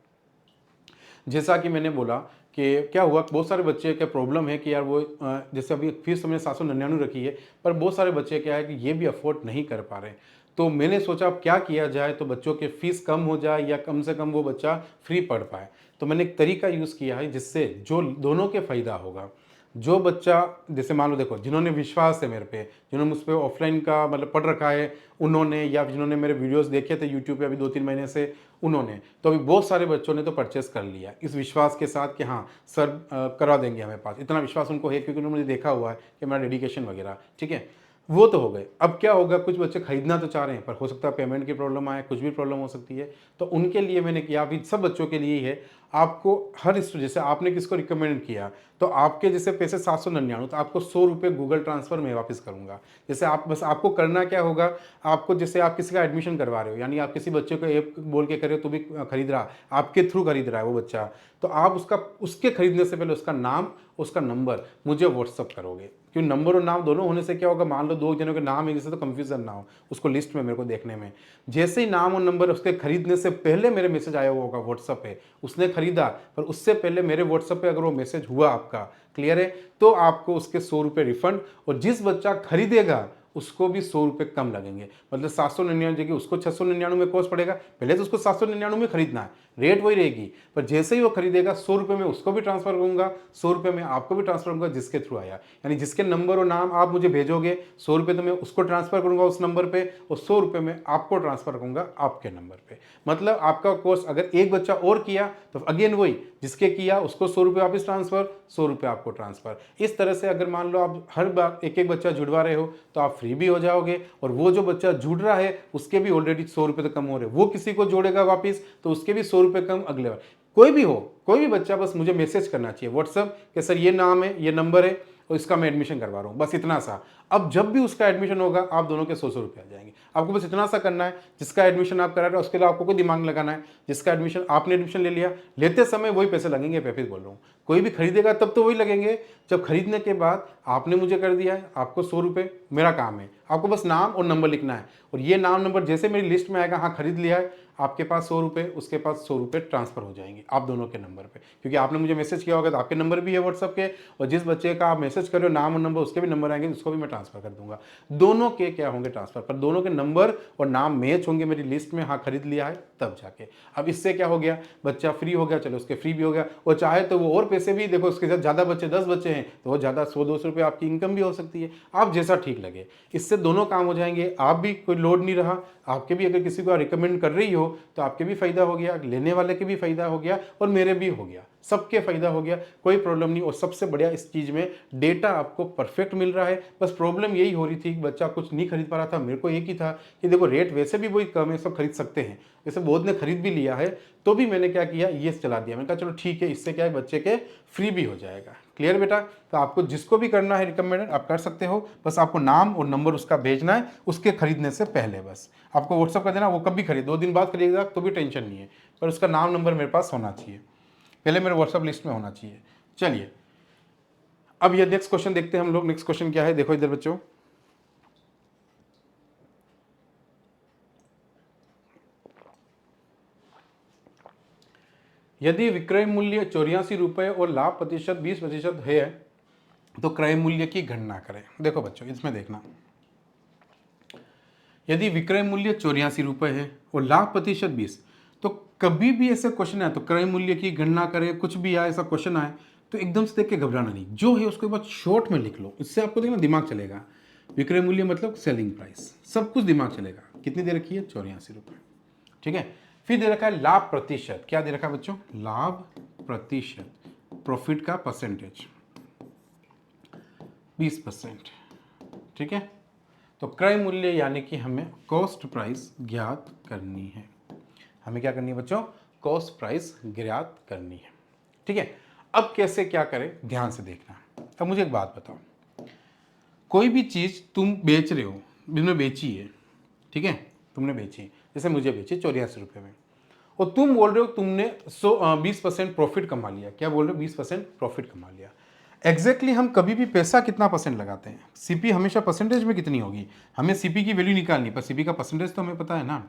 जैसा कि मैंने बोला कि क्या हुआ, बहुत सारे बच्चे क्या प्रॉब्लम है कि यार वो जैसे अभी फीस हमने 799 रखी है, पर बहुत सारे बच्चे क्या है कि ये भी अफोर्ड नहीं कर पा रहे। तो मैंने सोचा अब क्या किया जाए तो बच्चों के फीस कम हो जाए या कम से कम वो बच्चा फ्री पढ़ पाए। तो मैंने एक तरीका यूज़ किया है जिससे जो दोनों के फ़ायदा होगा। जो बच्चा, जैसे मान लो देखो, जिन्होंने विश्वास है मेरे पे, जिन्होंने मुझ पर ऑफलाइन का मतलब पढ़ रखा है उन्होंने, या जिन्होंने मेरे वीडियोस देखे थे यूट्यूब पे अभी 2-3 महीने से उन्होंने, तो अभी बहुत सारे बच्चों ने तो परचेस कर लिया इस विश्वास के साथ कि हाँ सर करा देंगे हमें पास, इतना विश्वास उनको है क्योंकि उन्होंने देखा हुआ है कि मेरा डेडिकेशन वगैरह, ठीक है। वो तो हो गए। अब क्या होगा, कुछ बच्चे खरीदना तो चाह रहे हैं पर हो सकता है पेमेंट की प्रॉब्लम आए, कुछ भी प्रॉब्लम हो सकती है, तो उनके लिए मैंने किया, अभी सब बच्चों के लिए ही है, आपको हर जैसे आपने किसको रिकमेंड किया तो आपके जैसे पैसे 799, तो आपको 100 रुपये गूगल ट्रांसफ़र मैं वापस करूँगा। जैसे आप बस आपको करना क्या होगा, आपको जैसे आप किसी का एडमिशन करवा रहे हो, यानी आप किसी बच्चे को ऐप बोल के कर रहे हो तो भी खरीद रहा, आपके थ्रू खरीद रहा है वो बच्चा, तो आप उसके खरीदने से पहले उसका नाम, उसका नंबर मुझे व्हाट्सअप करोगे, क्योंकि नंबर और नाम दोनों होने से क्या होगा, मान लो 2 जनों के नाम एक जैसे तो कंफ्यूजन ना हो उसको लिस्ट में मेरे को देखने में। जैसे ही नाम और नंबर उसके खरीदने से पहले मेरे मैसेज आया हुआ होगा व्हाट्सअप पे, उसने खरीदा पर उससे पहले मेरे व्हाट्सअप पे अगर वो मैसेज हुआ आपका, क्लियर है, तो आपको उसके 100 रुपये रिफंड, और जिस बच्चा खरीदेगा उसको भी 100 रुपये कम लगेंगे, मतलब 799 जगह उसको 699 में कॉस्ट पड़ेगा, पहले तो उसको 799 में खरीदना है, रेट वही रहेगी, पर जैसे ही वो खरीदेगा 100 रुपये में उसको भी ट्रांसफर करूंगा, 100 रुपये में आपको भी ट्रांसफर करूंगा जिसके थ्रू आया, यानी जिसके नंबर और नाम आप मुझे भेजोगे, 100 रुपये तो मैं उसको ट्रांसफर करूंगा उस नंबर पे, और 100 रुपये में आपको ट्रांसफर करूंगा आपके नंबर पे। मतलब आपका कोर्स अगर एक बच्चा और किया तो अगेन वही, जिसके किया उसको 100 रुपये वापस ट्रांसफर, 100 रुपये आपको ट्रांसफर। इस तरह से अगर मान लो आप हर बार एक एक बच्चा जुड़वा रहे हो तो आप फ्री भी हो जाओगे, और वो जो बच्चा जुड़ रहा है उसके भी ऑलरेडी 100 रुपये तो कम हो रहे हैं, वो किसी को जोड़ेगा वापस तो उसके भी 100 रुपये कम अगले बार। कोई भी हो, कोई भी बच्चा, बस मुझे मैसेज करना चाहिए व्हाट्सअप कि सर ये नाम है, ये नंबर है और इसका मैं एडमिशन करवा रहा हूँ, बस इतना सा। अब जब भी उसका एडमिशन होगा आप दोनों के 100 रुपये आ जाएंगे। आपको बस इतना सा करना है, जिसका एडमिशन आप करा रहे हो उसके लिए आपको कोई दिमाग लगाना है, जिसका एडमिशन आपने एडमिशन ले लिया, लेते समय वही पैसे लगेंगे, मैं फिर बोल रहा हूँ, कोई भी खरीदेगा तब तो वही लगेंगे, जब खरीदने के बाद आपने मुझे कर दिया है, आपको 100 रुपये, मेरा काम है, आपको बस नाम और नंबर लिखना है, और ये नाम नंबर जैसे मेरी लिस्ट में आएगा, हाँ खरीद लिया है, आपके पास 100 रुपये, उसके पास 100 रुपये ट्रांसफर हो जाएंगे आप दोनों के नंबर पे, क्योंकि आपने मुझे मैसेज किया होगा तो आपके नंबर भी है व्हाट्सअप के, और जिस बच्चे का आप मैसेज कर रहे हो नाम और नंबर उसके भी नंबर आएंगे, उसको भी मैं ट्रांसफर कर दूंगा। दोनों के क्या होंगे ट्रांसफर, पर दोनों के नंबर और नाम मैच होंगे मेरी लिस्ट में, हाँ खरीद लिया है तब जाके। अब इससे क्या हो गया, बच्चा फ्री हो गया, चलो उसके फ्री भी हो गया, और चाहे तो वो और पैसे भी, देखो उसके साथ ज़्यादा बच्चे 10 बच्चे हैं तो वो ज़्यादा 100-200 रुपये आपकी इनकम भी हो सकती है, आप जैसा ठीक लगे, इससे दोनों काम हो जाएंगे, आप भी कोई लोड नहीं रहा, आपके भी अगर किसी को रिकमेंड कर रही हो तो आपके भी फायदा हो गया, लेने वाले के भी फायदा हो गया और मेरे भी हो गया, सबके फ़ायदा हो गया, कोई प्रॉब्लम नहीं। और सबसे बढ़िया इस चीज़ में डेटा आपको परफेक्ट मिल रहा है। बस प्रॉब्लम यही हो रही थी कि बच्चा कुछ नहीं खरीद पा रहा था। मेरे को एक ही था कि देखो रेट वैसे भी वही कम है, सब खरीद सकते हैं, जैसे बहुत ने खरीद भी लिया है, तो भी मैंने क्या किया, ये चला दिया। मैंने कहा चलो ठीक है, इससे क्या है बच्चे के फ्री भी हो जाएगा। क्लियर बेटा? तो आपको जिसको भी करना है रिकमेंडेड आप कर सकते हो, बस आपको नाम और नंबर उसका भेजना है उसके खरीदने से पहले। बस आपको व्हाट्सअप कर देना, वो कभी खरीद 2 दिन बाद खरीदेगा तो भी टेंशन नहीं है, पर उसका नाम नंबर मेरे पास होना चाहिए, पहले मेरे व्हाट्सअप लिस्ट में होना चाहिए। चलिए अब ये नेक्स्ट क्वेश्चन देखते हैं हम लोग। नेक्स्ट क्वेश्चन क्या है, देखो इधर बच्चों, यदि विक्रय मूल्य 84 रुपये और लाभ प्रतिशत 20% है तो क्रय मूल्य की गणना करें। देखो बच्चों इसमें देखना, यदि विक्रय मूल्य 84 रुपये है और लाभ प्रतिशत 20, तो कभी भी ऐसे क्वेश्चन आए तो क्रय मूल्य की गणना करें, कुछ भी आए ऐसा क्वेश्चन आए तो एकदम से देख के घबराना नहीं, जो है उसके बाद शॉर्ट में लिख लो, इससे आपको देखना दिमाग चलेगा। विक्रय मूल्य मतलब सेलिंग प्राइस, सब कुछ दिमाग चलेगा। कितनी दे रखी है, 84 रुपये, ठीक है। फिर दे रखा है लाभ प्रतिशत, क्या दे रखा है बच्चों, लाभ प्रतिशत, प्रॉफिट का परसेंटेज 20%, ठीक है। तो क्रय मूल्य यानी कि हमें कॉस्ट प्राइस ज्ञात करनी है। हमें क्या करनी है बच्चों, कॉस्ट प्राइस ज्ञात करनी है, ठीक है। अब कैसे क्या करें, ध्यान से देखना। अब मुझे एक बात बताओ, कोई भी चीज़ तुम बेच रहे हो, तुमने बेची है, ठीक है, तुमने बेची, जैसे मुझे बेची 84 रुपये में, और तुम बोल रहे हो तुमने 20% प्रॉफिट कमा लिया। क्या बोल रहे हो, 20% प्रॉफिट कमा लिया। एग्जैक्टली हम कभी भी पैसा कितना परसेंट लगाते हैं, सीपी हमेशा परसेंटेज में कितनी होगी, हमें सीपी की वैल्यू निकालनी, पर सीपी का परसेंटेज तो हमें पता है ना।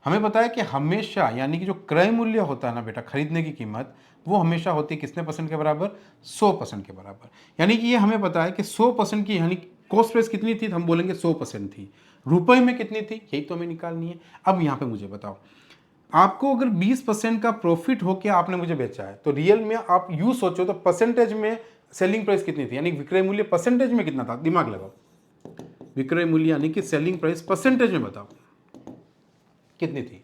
हमें पता है कि हमेशा यानी कि जो क्रय मूल्य होता है ना बेटा, खरीदने की कीमत, वो हमेशा होती है कितने परसेंट के बराबर, 100% के बराबर। यानी कि ये हमें पता है कि 100% की, यानी कॉस्ट प्राइस कितनी थी, हम बोलेंगे 100% थी, रुपए में कितनी थी, यही तो हमें निकालनी है। अब यहाँ पे मुझे बताओ, आपको अगर 20% का प्रॉफिट हो के आपने मुझे बेचा है, तो रियल में आप यूं सोचो तो परसेंटेज में सेलिंग प्राइस कितनी थी, यानी विक्रय मूल्य परसेंटेज में कितना था, दिमाग लगाओ। विक्रय मूल्य यानी कि सेलिंग प्राइस परसेंटेज में बताओ कितनी थी।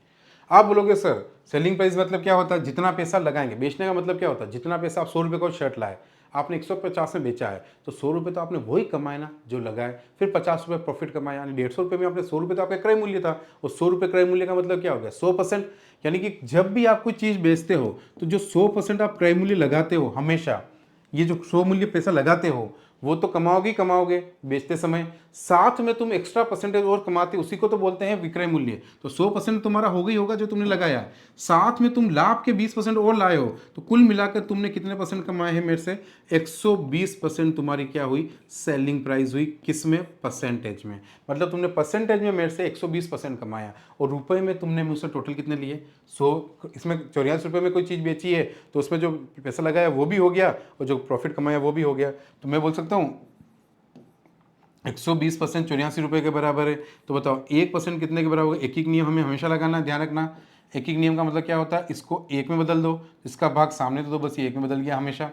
आप बोलोगे सर सेलिंग प्राइस मतलब क्या होता है, जितना पैसा लगाएंगे, बेचने का मतलब क्या होता है, जितना पैसा आप 100 रुपये का शर्ट लाए, आपने 150 में बेचा है, तो 100 रुपये तो आपने वही कमाए ना जो लगाए, फिर 50 रुपये प्रॉफिट कमाया, यानी 150 रुपये में आपने 100 रुपये तो आपका क्रय मूल्य था, और 100 रुपये क्रय मूल्य का मतलब क्या हो गया, 100%। यानी कि जब भी आप कोई चीज़ बेचते हो तो जो 100% आप क्रय मूल्य लगाते हो, हमेशा ये जो 100 मूल्य पैसा लगाते हो वो तो कमाओगे कमाओगे बेचते समय, साथ में तुम एक्स्ट्रा परसेंटेज और कमाते, उसी को तो बोलते हैं विक्रय मूल्य। तो 100% तुम्हारा हो गई होगा जो तुमने लगाया, साथ में तुम लाभ के 20% और लाए हो, तो कुल मिलाकर तुमने कितने परसेंट कमाए हैं मेरे से, 120% तुम्हारी क्या हुई, सेलिंग प्राइस हुई। किस में, परसेंटेज में, मतलब तुमने परसेंटेज में मेरे से 120% कमाया, और रुपए में तुमने मुझसे टोटल कितने लिए, 100। इसमें 84 रुपये में कोई चीज़ बेची है तो उसमें जो पैसा लगाया वो भी हो गया, और जो प्रॉफिट कमाया वो भी हो गया। तो मैं बोल सकता हूँ 120% 84 रुपये के बराबर है। तो बताओ 1% कितने के बराबर होगा, एक एक नियम हमें हमेशा लगाना है, ध्यान रखना। एक एक नियम का मतलब क्या होता है, इसको एक में बदल दो, इसका भाग सामने दो, बस ये एक में बदल गया। हमेशा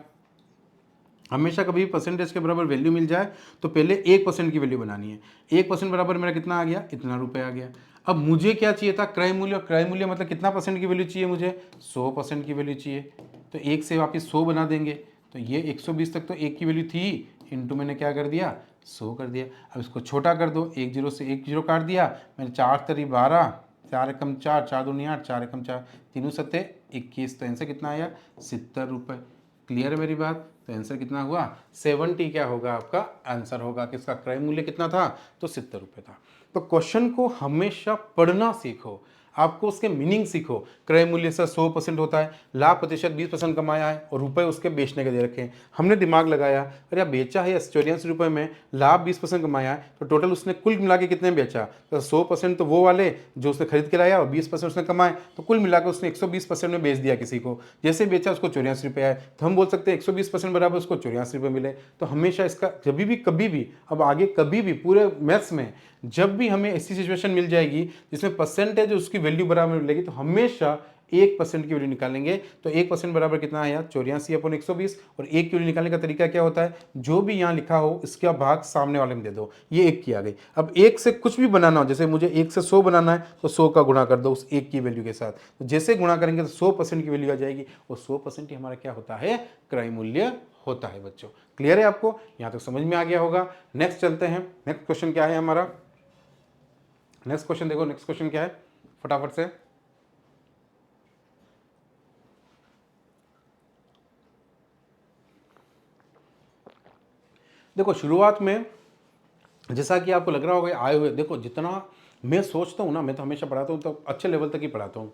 हमेशा कभी परसेंटेज के बराबर वैल्यू मिल जाए तो पहले 1% की वैल्यू बनानी है। 1% बराबर मेरा कितना आ गया, इतना रुपए आ गया। अब मुझे क्या चाहिए था, क्रय मूल्य, और क्रय मूल्य मतलब कितना परसेंट की वैल्यू चाहिए मुझे, 100% की वैल्यू चाहिए। तो एक से वापस 100 बना देंगे, तो ये 120 तक तो एक की वैल्यू थी, इंटू मैंने क्या कर दिया, 100 कर दिया। अब इसको छोटा कर दो, एक जीरो से एक जीरो काट दिया मैंने, 4 तरी 12, 4 एकम 4, 4 दूनी 8, 4 एकम 4, तीनों सत्ते 21, तो आंसर कितना आया, 70 रुपये। क्लियर है मेरी बात? तो आंसर कितना हुआ, 70 क्या होगा आपका आंसर होगा, किसका क्रय मूल्य कितना था, तो 70 रुपये था। तो क्वेश्चन को हमेशा पढ़ना सीखो, आपको उसके मीनिंग सीखो। क्रय मूल्य से 100% होता है, लाभ प्रतिशत 20% कमाया है, और रुपए उसके बेचने के दे रखे हैं। हमने दिमाग लगाया, अरे यार बेचा है 84 रुपये में, लाभ 20% कमाया है, तो टोटल उसने कुल मिला के कितने बेचा, तो 100% तो वो वाले जो उसने खरीद के लाया, और 20% उसने कमाए, तो कुल मिलाकर उसने 120% में बेच दिया किसी को। जैसे बेचा उसको 84 रुपये आए, तो हम बोल सकते हैं 120% बराबर उसको 84 रुपये मिले। तो हमेशा इसका जब भी कभी भी, अब आगे कभी भी पूरे मैथ्स में जब भी हमें ऐसी सिचुएशन मिल जाएगी जिसमें परसेंटेज उसकी वैल्यू बराबर मिलेगी, तो हमेशा 1% की वैल्यू निकालेंगे तो 1% बराबर कितना आया 84/120। और 1 की वैल्यू निकालने का तरीका क्या होता है, जो भी यहाँ लिखा हो इसका भाग सामने वाले में दे दो, ये 1 की आ गई। अब 1 से कुछ भी बनाना हो, जैसे मुझे 1 से 100 बनाना है तो 100 का गुणा कर दो उस 1 की वैल्यू के साथ, तो जैसे गुणा करेंगे तो 100% की वैल्यू आ जाएगी, और 100% ही हमारा क्या होता है, क्रय मूल्य होता है। बच्चों क्लियर है आपको, यहाँ तक समझ में आ गया होगा। नेक्स्ट चलते हैं, नेक्स्ट क्वेश्चन क्या है हमारा, नेक्स्ट क्वेश्चन देखो, नेक्स्ट क्वेश्चन क्या है फटाफट से। देखो शुरुआत में जैसा कि आपको लग रहा होगा आए हुए, देखो जितना मैं सोचता हूँ ना, मैं तो हमेशा पढ़ाता हूँ तो अच्छे लेवल तक ही पढ़ाता हूँ,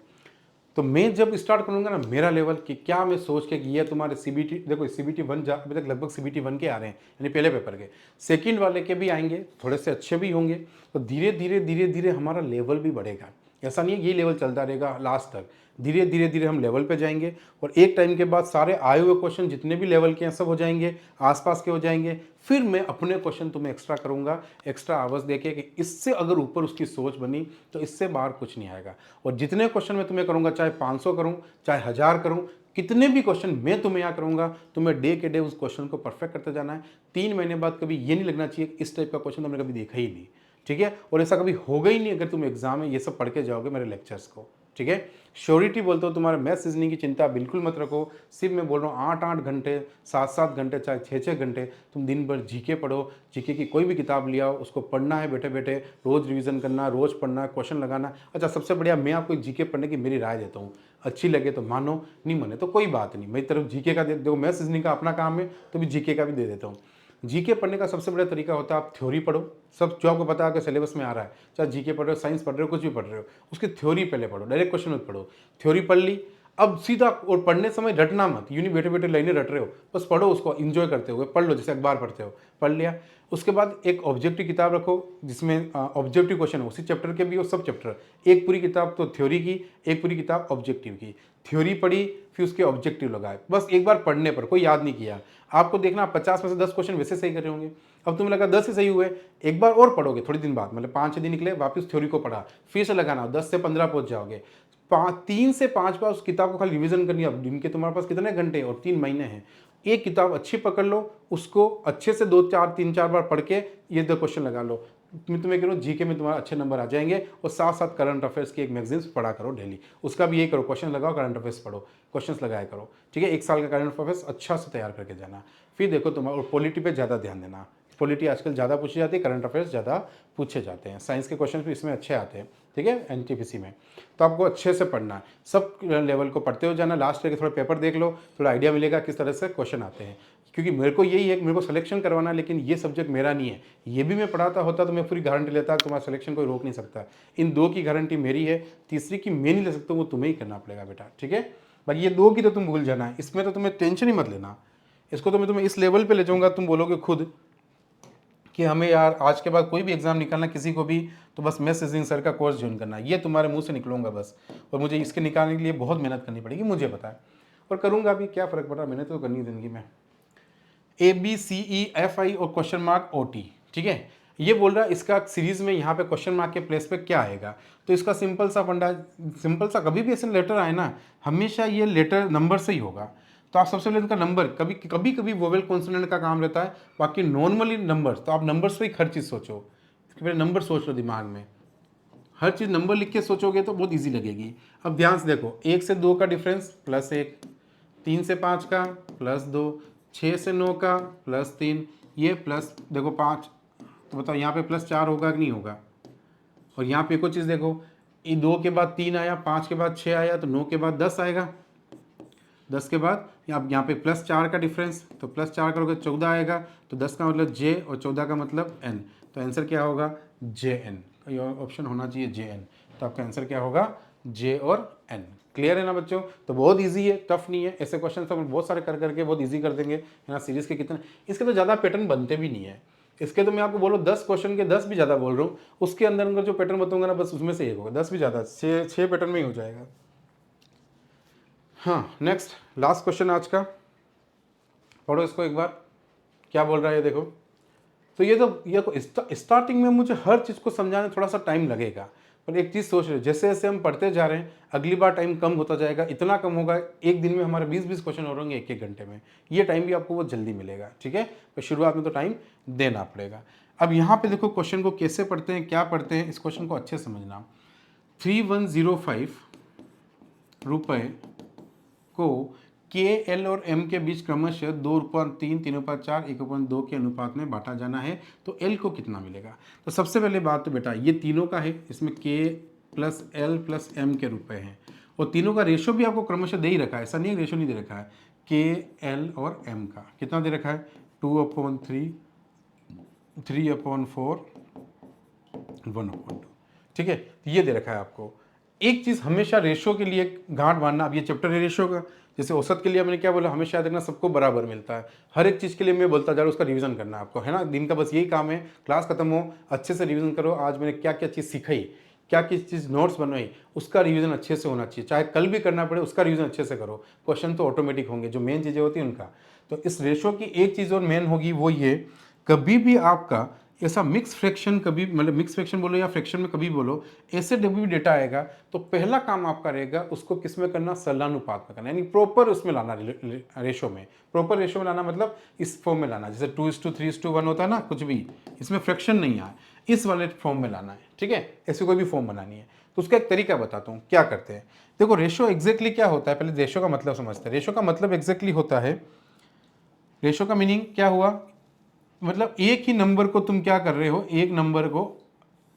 तो मैं जब स्टार्ट करूंगा ना मेरा लेवल कि क्या मैं सोच के कि ये तुम्हारे सीबीटी, देखो सीबीटी 1 अभी तक लगभग सीबीटी 1 के आ रहे हैं, यानी पहले पेपर के, सेकंड वाले के भी आएंगे, थोड़े से अच्छे भी होंगे, तो धीरे धीरे धीरे धीरे हमारा लेवल भी बढ़ेगा। ऐसा नहीं है ये लेवल चलता रहेगा लास्ट तक, धीरे धीरे धीरे हम लेवल पे जाएंगे, और एक टाइम के बाद सारे आए हुए क्वेश्चन जितने भी लेवल के हैं सब हो जाएंगे, आसपास के हो जाएंगे। फिर मैं अपने क्वेश्चन तुम्हें एक्स्ट्रा करूंगा, एक्स्ट्रा आवर्स देके कि इससे अगर ऊपर उसकी सोच बनी तो इससे बाहर कुछ नहीं आएगा। और जितने क्वेश्चन मैं तुम्हें करूंगा, चाहे 500 करूं चाहे 1000 करूं, कितने भी क्वेश्चन मैं तुम्हें यहाँ करूंगा, तुम्हें डे के डे उस क्वेश्चन को परफेक्ट करते जाना है। 3 महीने बाद कभी ये नहीं लगना चाहिए इस टाइप का क्वेश्चन तुमने कभी देखा ही नहीं, ठीक है, और ऐसा कभी होगा ही नहीं अगर तुम एग्जाम में ये सब पढ़ के जाओगे मेरे लेक्चर्स को, ठीक है। श्योरिटी बोलते हो, तुम्हारे मैथ्स रीजनिंग की चिंता बिल्कुल मत रखो, सिर्फ मैं बोल रहा हूँ 8-8 घंटे 7-7 घंटे चाहे 6-6 घंटे तुम दिन भर जीके पढ़ो, जीके की कोई भी किताब लिया उसको पढ़ना है, बैठे बैठे रोज रिवीजन करना, रोज पढ़ना, क्वेश्चन लगाना। अच्छा सबसे बढ़िया मैं आपको जीके पढ़ने की मेरी राय देता हूँ, अच्छी लगे तो मानो, नहीं माने तो कोई बात नहीं, मेरी तरफ जीके का देखो, मैथ्स रीजनिंग का अपना काम है तो भी जीके का भी दे देता हूँ। जीके पढ़ने का सबसे बड़ा तरीका होता है आप थ्योरी पढ़ो, सब जो आपको पता है कि सिलेबस में आ रहा है, चाहे जीके पढ़ रहे हो, साइंस पढ़ रहे हो, कुछ भी पढ़ रहे हो, उसकी थ्योरी पहले पढ़ो, डायरेक्ट क्वेश्चन मत पढ़ो। थ्योरी पढ़ ली, अब सीधा, और पढ़ने समय रटना मत, यूं नहीं बैठे बैठे लाइनें रट रहे हो, बस पढ़ो उसको एंजॉय करते हुए पढ़ लो, जैसे अखबार पढ़ते हो, पढ़ लिया। उसके बाद एक ऑब्जेक्टिव किताब रखो जिसमें ऑब्जेक्टिव क्वेश्चन हो, उसी चैप्टर के भी हो, सब चैप्टर, एक पूरी किताब तो थ्योरी की, एक पूरी किताब ऑब्जेक्टिव की। थ्योरी पढ़ी फिर उसके ऑब्जेक्टिव लगाए, बस एक बार पढ़ने पर, कोई याद नहीं किया। आपको देखना 50 में से 10 क्वेश्चन वैसे सही कर रहे होंगे, अब तुम्हें लगा 10 ही सही हुए, एक बार और पढ़ोगे थोड़ी दिन बाद, मतलब 5-6 दिन निकले, वापस थ्योरी को पढ़ा, फिर से लगाना, 10 से 15 पहुंच जाओगे। 3 से 5 बार उस किताब को खाली रिवीजन करनी है। अब दिन के तुम्हारे पास कितने घंटे और 3 महीने हैं, एक किताब अच्छी पकड़ लो, उसको अच्छे से 2-4 3-4 बार पढ़ के ये 2 क्वेश्चन लगा लो। मैं तुम्हें कह रहा हूँ जीके में तुम्हारे अच्छे नंबर आ जाएंगे, और साथ साथ करंट अफेयर्स की एक मैगजीन्स पढ़ा करो डेली, उसका भी यही करो, क्वेश्चन लगाओ, करंट अफेयर्स पढ़ो, क्वेश्चंस लगाया करो, ठीक है। 1 साल का करंट अफेयर्स अच्छा से तैयार करके जाना, फिर देखो तुम्हारा, और पॉलिटी पे ज़्यादा ध्यान देना, पॉलिटी आजकल ज़्यादा पूछी जाती है, करंट अफेयर्स ज़्यादा पूछे जाते हैं, साइंस के क्वेश्चन भी इसमें अच्छे आते हैं, ठीक है, एनटीपीसी में। तो आपको अच्छे से पढ़ना है, सब लेवल को पढ़ते हो जाना, लास्ट ईयर के थोड़ा पेपर देख लो, थोड़ा आइडिया मिलेगा किस तरह से क्वेश्चन आते हैं, क्योंकि मेरे को यही है, मेरे को सिलेक्शन करवाना है, लेकिन ये सब्जेक्ट मेरा नहीं है, ये भी मैं पढ़ाता होता तो मैं पूरी गारंटी लेता, तुम्हारा सिलेक्शन कोई रोक नहीं सकता। इन 2 की गारंटी मेरी है, तीसरी की मैं नहीं ले सकता, वो तुम्हें ही करना पड़ेगा बेटा, ठीक है। बाकी ये 2 की तो तुम भूल जाना है, इसमें तो तुम्हें टेंशन ही मत लेना, इसको तो मैं तुम्हें इस लेवल पे ले जाऊंगा, तुम बोलोगे खुद कि हमें यार आज के बाद कोई भी एग्जाम निकालना किसी को भी, तो बस मैथ्स रीजनिंग सर का कोर्स ज्वाइन करना है, ये तुम्हारे मुंह से निकलूंगा बस, और मुझे इसके निकालने के लिए बहुत मेहनत करनी पड़ेगी, मुझे पता है, और करूंगा भी, क्या फ़र्क पड़ रहा है, मैंने तो करनी ज़िंदगी में। ABCEFI और क्वेश्चन मार्क OT, ठीक है, ये बोल रहा है इसका सीरीज में यहाँ पे क्वेश्चन मार्क के प्लेस पे क्या आएगा। तो इसका सिंपल सा फंडा, सिंपल सा, कभी भी ऐसे लेटर आए ना, हमेशा ये लेटर नंबर से ही होगा। तो आप सबसे पहले इनका नंबर, कभी कभी कभी वोवेल कॉन्सोनेंट का काम रहता है, बाकी नॉर्मली नंबर, तो आप नंबर्स पे ही हर चीज़ सोचो, इसके पहले नंबर सोच लो दिमाग में, हर चीज़ नंबर लिख के सोचोगे तो बहुत ईजी लगेगी। अब ध्यान से देखो, 1 से 2 का डिफरेंस +1, 3 से 5 का +2, 6 से 9 का +3, ये प्लस देखो 5, तो बताओ यहाँ पे +4 होगा कि नहीं होगा। और यहाँ पे एक और चीज़ देखो, ये 2 के बाद 3 आया, 5 के बाद 6 आया, तो 9 के बाद 10 आएगा, 10 के बाद अब यहाँ पे +4 का डिफरेंस, तो +4 करोगे 14 आएगा, तो 10 का मतलब J और 14 का मतलब N, तो आंसर क्या होगा JN, ये ऑप्शन होना चाहिए JN, तो आपका आंसर क्या होगा J और N। क्लियर है ना बच्चों, तो बहुत इजी है, टफ नहीं है, ऐसे क्वेश्चन तो बहुत सारे कर करके बहुत इजी कर देंगे, है ना। सीरीज के कितने, इसके तो ज़्यादा पैटर्न बनते भी नहीं है, इसके तो मैं आपको बोलो 10 क्वेश्चन के 10 भी ज़्यादा बोल रहा हूँ, उसके अंदर अंदर जो पैटर्न बताऊंगा ना, बस उसमें से एक होगा, 10 भी ज़्यादा, 6 पैटर्न में ही हो जाएगा। हाँ, नेक्स्ट लास्ट क्वेश्चन आज का, पढ़ो इसको एक बार, क्या बोल रहा है ये देखो। तो ये तो स्टार्टिंग में मुझे हर चीज़ को समझाने थोड़ा सा टाइम लगेगा, पर एक चीज़ सोच रहे हो, जैसे जैसे हम पढ़ते जा रहे हैं अगली बार टाइम कम होता जाएगा, इतना कम होगा एक दिन में हमारे 20-20 क्वेश्चन हो रहेंगे एक घंटे में, ये टाइम भी आपको बहुत जल्दी मिलेगा। ठीक है, तो शुरुआत में तो टाइम देना पड़ेगा। अब यहाँ पे देखो क्वेश्चन को कैसे पढ़ते हैं, क्या पढ़ते हैं, इस क्वेश्चन को अच्छे समझना। 3105 रुपये को के एल और एम के बीच क्रमशः 2/3, 3/4, 1/2 के अनुपात में बांटा जाना है, तो एल को कितना मिलेगा। तो सबसे पहले बात तो बेटा ये तीनों का है, इसमें के प्लस एल प्लस एम के रुपए हैं, और तीनों का रेशो भी आपको क्रमशः दे ही रखा है, ऐसा नहीं है रेशो नहीं दे रखा है। के एल और एम का कितना दे रखा है, 2/3, 3/4, 1/2। ठीक है, तो ये दे रखा है आपको। एक चीज़ हमेशा रेशो के लिए गांठ बांधना, अब ये चैप्टर है रेशो का, जैसे औसत के लिए मैंने क्या बोला, हमेशा देखना सबको बराबर मिलता है, हर एक चीज़ के लिए मैं बोलता जा रहा हूँ, उसका रिवीजन करना है आपको, है ना। दिन का बस यही काम है, क्लास खत्म हो अच्छे से रिवीजन करो, आज मैंने क्या क्या चीज़ सिखाई, क्या किस चीज़ नोट्स बनवाई, उसका रिवीजन अच्छे से होना चाहिए, चाहे कल भी करना पड़े उसका रिवीजन अच्छे से करो, क्वेश्चन तो ऑटोमेटिक होंगे, जो मेन चीज़ें होती हैं उनका। तो इस रेशो की एक चीज़ और मेन होगी, वो ये, कभी भी आपका ऐसा मिक्स फ्रैक्शन, कभी मतलब मिक्स फ्रैक्शन बोलो या फ्रैक्शन में कभी बोलो, ऐसे जब भी डेटा आएगा तो पहला काम आपका रहेगा उसको किस में करना, सरलानुपात में करना, यानी प्रॉपर उसमें लाना, रेशो में, प्रॉपर रेशो में लाना, मतलब इस फॉर्म में लाना, जैसे 2:3:1 होता है ना, कुछ भी इसमें फ्रैक्शन नहीं आए, इस वाले फॉर्म में लाना है। ठीक है, ऐसे कोई भी फॉर्म बनानी है तो उसका एक तरीका बताता हूँ क्या करते हैं। देखो रेशो एग्जैक्टली क्या होता है, पहले रेशो का मतलब समझते हैं। रेशो का मतलब एग्जैक्टली होता है, रेशो का मीनिंग क्या हुआ, मतलब एक ही नंबर को तुम क्या कर रहे हो, एक नंबर को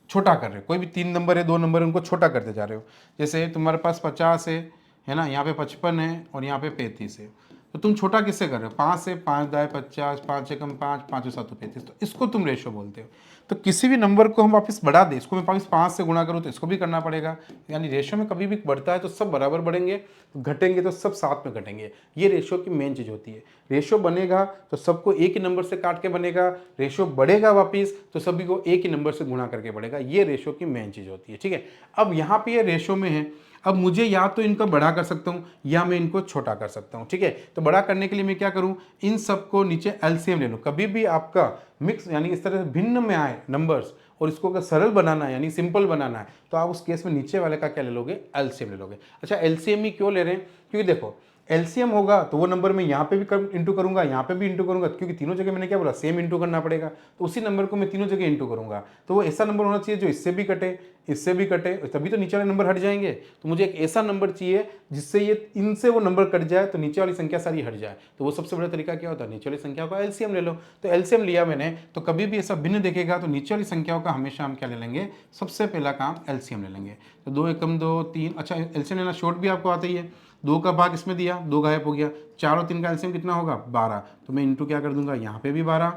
छोटा कर रहे हो, कोई भी 3 नंबर है 2 नंबर है उनको छोटा करते जा रहे हो। जैसे तुम्हारे पास 50 है ना, यहाँ पे 55 है और यहाँ पे 35 है, तो तुम छोटा किससे कर रहे हो, 5 से, 5 दाए 50, 5 से कम 5, 5 से 7 35, तो इसको तुम रेशो बोलते हो। तो किसी भी नंबर को हम वापस बढ़ा दें, इसको मैं वापस 5 से गुणा करूँ तो इसको भी करना पड़ेगा, यानी रेशो में कभी भी बढ़ता है तो सब बराबर बढ़ेंगे, घटेंगे तो सब साथ में घटेंगे, ये रेशो की मेन चीज़ होती है। रेशो बनेगा तो सबको एक ही नंबर से काट के बनेगा, रेशो बढ़ेगा वापिस तो सभी को एक ही नंबर से गुणा करके बढ़ेगा, ये रेशो की मेन चीज़ होती है। ठीक है, अब यहाँ पे ये रेशो में है, अब मुझे या तो इनको बड़ा कर सकता हूँ या मैं इनको छोटा कर सकता हूँ। ठीक है, तो बड़ा करने के लिए मैं क्या करूँ, इन सबको नीचे एलसीएम ले लूँ। कभी भी आपका मिक्स यानी इस तरह भिन्न में आए नंबर्स और इसको अगर सरल बनाना है यानी सिंपल बनाना है तो आप उस केस में नीचे वाले का क्या ले लोगे, एलसीएम ले लोगे। अच्छा, एलसीएम ही क्यों ले रहे हैं, क्योंकि देखो एलसीएम होगा तो वो नंबर मैं यहाँ पे भी इंटू करूंगा, यहाँ पे भी इंटू करूंगा, क्योंकि तीनों जगह मैंने क्या बोला, सेम इंटू करना पड़ेगा, तो उसी नंबर को मैं तीनों जगह इंटू करूंगा, तो वो ऐसा नंबर होना चाहिए जो इससे भी कटे, इससे भी कटे, तभी तो नीचे वाले नंबर हट जाएंगे। तो मुझे एक ऐसा नंबर चाहिए जिससे ये इनसे वो नंबर कट जाए तो नीचे वाली संख्या सारी हट जाए, तो वो सबसे बड़ा तरीका क्या होता है, नीचे वाली संख्या का एलसीएम ले लो। तो एलसीएम लिया मैंने, तो कभी भी ऐसा भिन्न देखेगा तो नीचे वाली संख्याओं का हमेशा हम क्या ले लेंगे, सबसे पहला काम एलसीएम ले लेंगे। तो 2 एकम 2 3, अच्छा एलसीएम लेना शॉर्ट भी आपको आता ही है, 2 का भाग इसमें दिया, 2 गायब हो गया, 4 और 3 का एलसीएम कितना होगा, 12, तो मैं इंटू क्या कर दूंगा, यहाँ पे भी 12,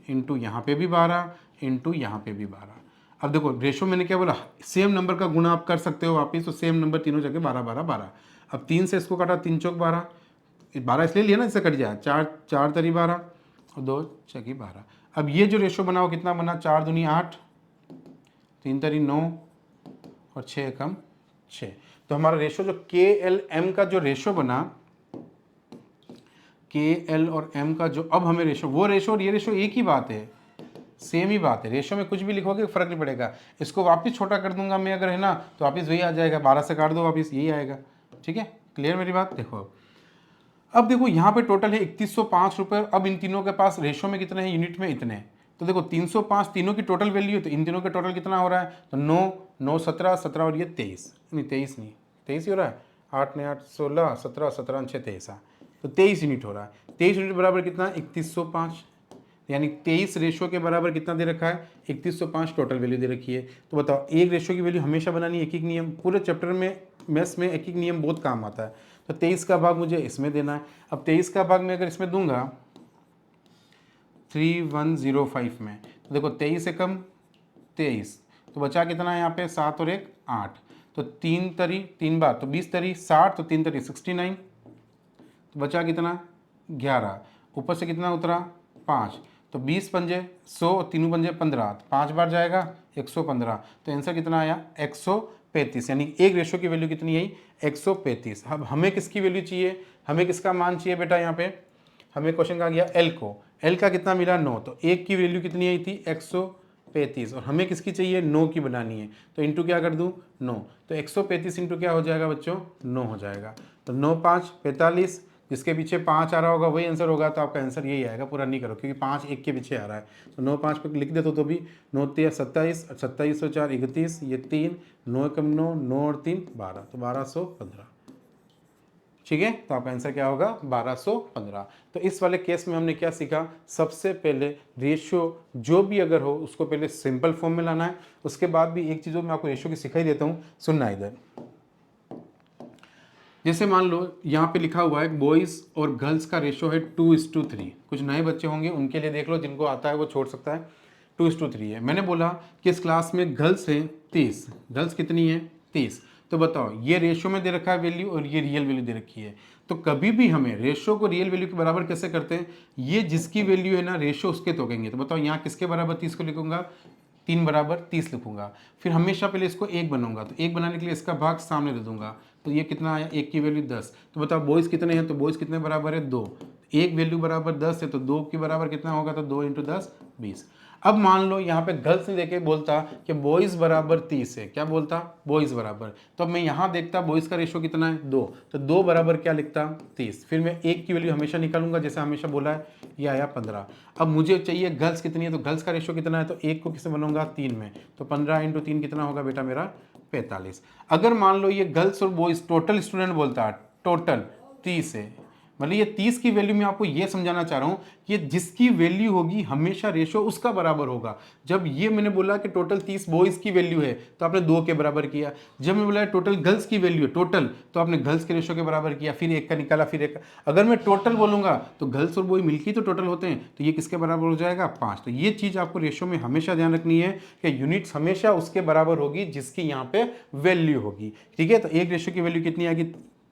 इंटू यहाँ पे भी 12, इंटू यहाँ पे भी 12। अब देखो रेशो मैंने क्या बोला, सेम नंबर का गुणा आप कर सकते हो वापिस, तो सेम नंबर तीनों जगह 12 12 12। अब 3 से इसको काटा, 3 चौक 12, 12 इसलिए लिया ना, इससे कट जाए, 4 4 तरी 12 और 2 छकी 12। अब ये जो रेशो बनाओ कितना बना, 4 दूनी 8, 3 तरी 9 और 6 एकम 6। तो हमारा रेशो जो के एल एम का जो रेशो बना, के एल और एम का जो अब हमें रेशो, वो रेशो और ये रेशो एक ही बात है, सेम ही बात है। रेशो में कुछ भी लिखोगे फर्क नहीं पड़ेगा, इसको वापस छोटा कर दूंगा मैं अगर, है ना, तो वापस वही आ जाएगा, 12 से काट दो वापस यही आएगा। ठीक है, क्लियर मेरी बात। देखो अब देखो यहाँ पे टोटल है 3105 रुपये। अब इन तीनों के पास रेशो में कितने हैं, यूनिट में इतने, तो देखो 305 तीनों की टोटल वैल्यू है, तो इन तीनों का टोटल कितना हो रहा है, तो 9 9 17 17 और ये 23, नहीं 23 नहीं, 23 ही हो रहा है, 8 ने 8 16 17 17 6 23, तो 23 यूनिट हो रहा है। 23 यूनिट बराबर कितना, 3105, यानी 23 रेशो के बराबर कितना दे रखा है, 3105 टोटल वैल्यू दे रखी है। तो बताओ एक रेशो की वैल्यू हमेशा बनानी, एक एक नियम, पूरे चैप्टर में मैथ्स में एक एक नियम बहुत काम आता है। तो 23 का भाग मुझे इसमें देना है। अब 23 का भाग मैं अगर इसमें दूंगा 3105 में, तो देखो 23 एकम 23, तो बचा कितना है यहाँ पे, 7 और 1 8, तो 3 तरी 3 बार, तो 20 तरी 60, तो 3 तरी 69, तो बचा कितना 11, ऊपर से कितना उतरा 5, तो 20 पंजे 100 और 3 पंजे 15, तो 5 बार जाएगा 115, तो आंसर कितना आया 135, यानी एक रेशो की वैल्यू कितनी आई 135। अब हमें किसकी वैल्यू चाहिए, हमें किसका मान चाहिए बेटा, यहाँ पे हमें क्वेश्चन कहा गया एल को, एल का कितना मिला 9, तो एक की वैल्यू कितनी आई थी 135 और हमें किसकी चाहिए 9 की बनानी है, तो इंटू क्या कर दूं 9, तो 135 इंटू क्या हो जाएगा बच्चों 9 हो जाएगा। तो 9 5 45, जिसके पीछे 5 आ रहा होगा वही आंसर होगा, तो आपका आंसर यही आएगा, पूरा नहीं करो क्योंकि 5 1 के पीछे आ रहा है। तो 9 5 पे लिख देते तो भी 9 3 27, 27 और 4 31, ये 3, 9 कम 9, 9 और 3 12, तो 1215। ठीक है, तो आपका आंसर क्या होगा 1215। तो इस वाले केस में हमने क्या सीखा, सबसे पहले रेशियो जो भी अगर हो उसको पहले सिंपल फॉर्म में लाना है। उसके बाद भी एक चीज़ मैं आपको रेशियो की सिखा ही देता हूँ, सुनना इधर। जैसे मान लो यहाँ पे लिखा हुआ है बॉयज़ और गर्ल्स का रेशियो है 2:3। कुछ नए बच्चे होंगे उनके लिए देख लो, जिनको आता है वो छोड़ सकता है। 2:3 है। मैंने बोला कि इस क्लास में गर्ल्स है 30, गर्ल्स कितनी है 30। तो बताओ ये रेशियो में दे रखा है वैल्यू और ये रियल वैल्यू दे रखी है, तो कभी भी हमें रेशियो को रियल वैल्यू के बराबर कैसे करते हैं, ये जिसकी वैल्यू है ना रेशियो उसके तोकेंगे। तो बताओ यहाँ किसके बराबर 30 को लिखूंगा, 3 बराबर 30 लिखूंगा। फिर हमेशा पहले इसको 1 बनाऊंगा, तो 1 बनाने के लिए इसका भाग सामने दे दूंगा, तो ये कितना आया 1 की वैल्यू 10। तो बताओ बॉयज़ कितने हैं, तो बॉयज़ कितने बराबर है 2, 1 वैल्यू बराबर 10 है, तो 2 के बराबर कितना होगा, तो 2 × 10 20। अब मान लो यहाँ पे गर्ल्स ने देखे बोलता कि बॉयज़ बराबर 30 है, क्या बोलता बॉयज़ बराबर, तो अब मैं यहाँ देखता बॉयज़ का रेशियो कितना है 2, तो 2 बराबर क्या लिखता 30। फिर मैं 1 की वैल्यू हमेशा निकालूंगा जैसे हमेशा बोला है, ये आया 15। अब मुझे चाहिए गर्ल्स कितनी है, तो गर्ल्स का रेशियो कितना है, तो 1 को किसे बनाऊंगा 3 में, तो 15 × 3 कितना होगा बेटा मेरा 45। अगर मान लो ये गर्ल्स और बॉयज़ टोटल स्टूडेंट बोलता है, टोटल 30 है, मतलब ये 30 की वैल्यू में आपको ये समझाना चाह रहा हूँ कि जिसकी वैल्यू होगी हमेशा रेशियो उसका बराबर होगा। जब ये मैंने बोला कि टोटल 30 बॉयज़ की वैल्यू है तो आपने 2 के बराबर किया, जब मैं बोला टोटल गर्ल्स की वैल्यू है टोटल, तो आपने गर्ल्स के रेशियो के बराबर किया, फिर 1 का निकाला, फिर 1 का। अगर मैं टोटल बोलूँगा तो गर्ल्स और बॉय मिलकर तो टोटल होते हैं, तो ये किसके बराबर हो जाएगा 5। तो ये चीज़ आपको रेशियो में हमेशा ध्यान रखनी है कि यूनिट्स हमेशा उसके बराबर होगी जिसकी यहाँ पे वैल्यू होगी। ठीक है, तो एक रेशियो की वैल्यू कितनी आएगी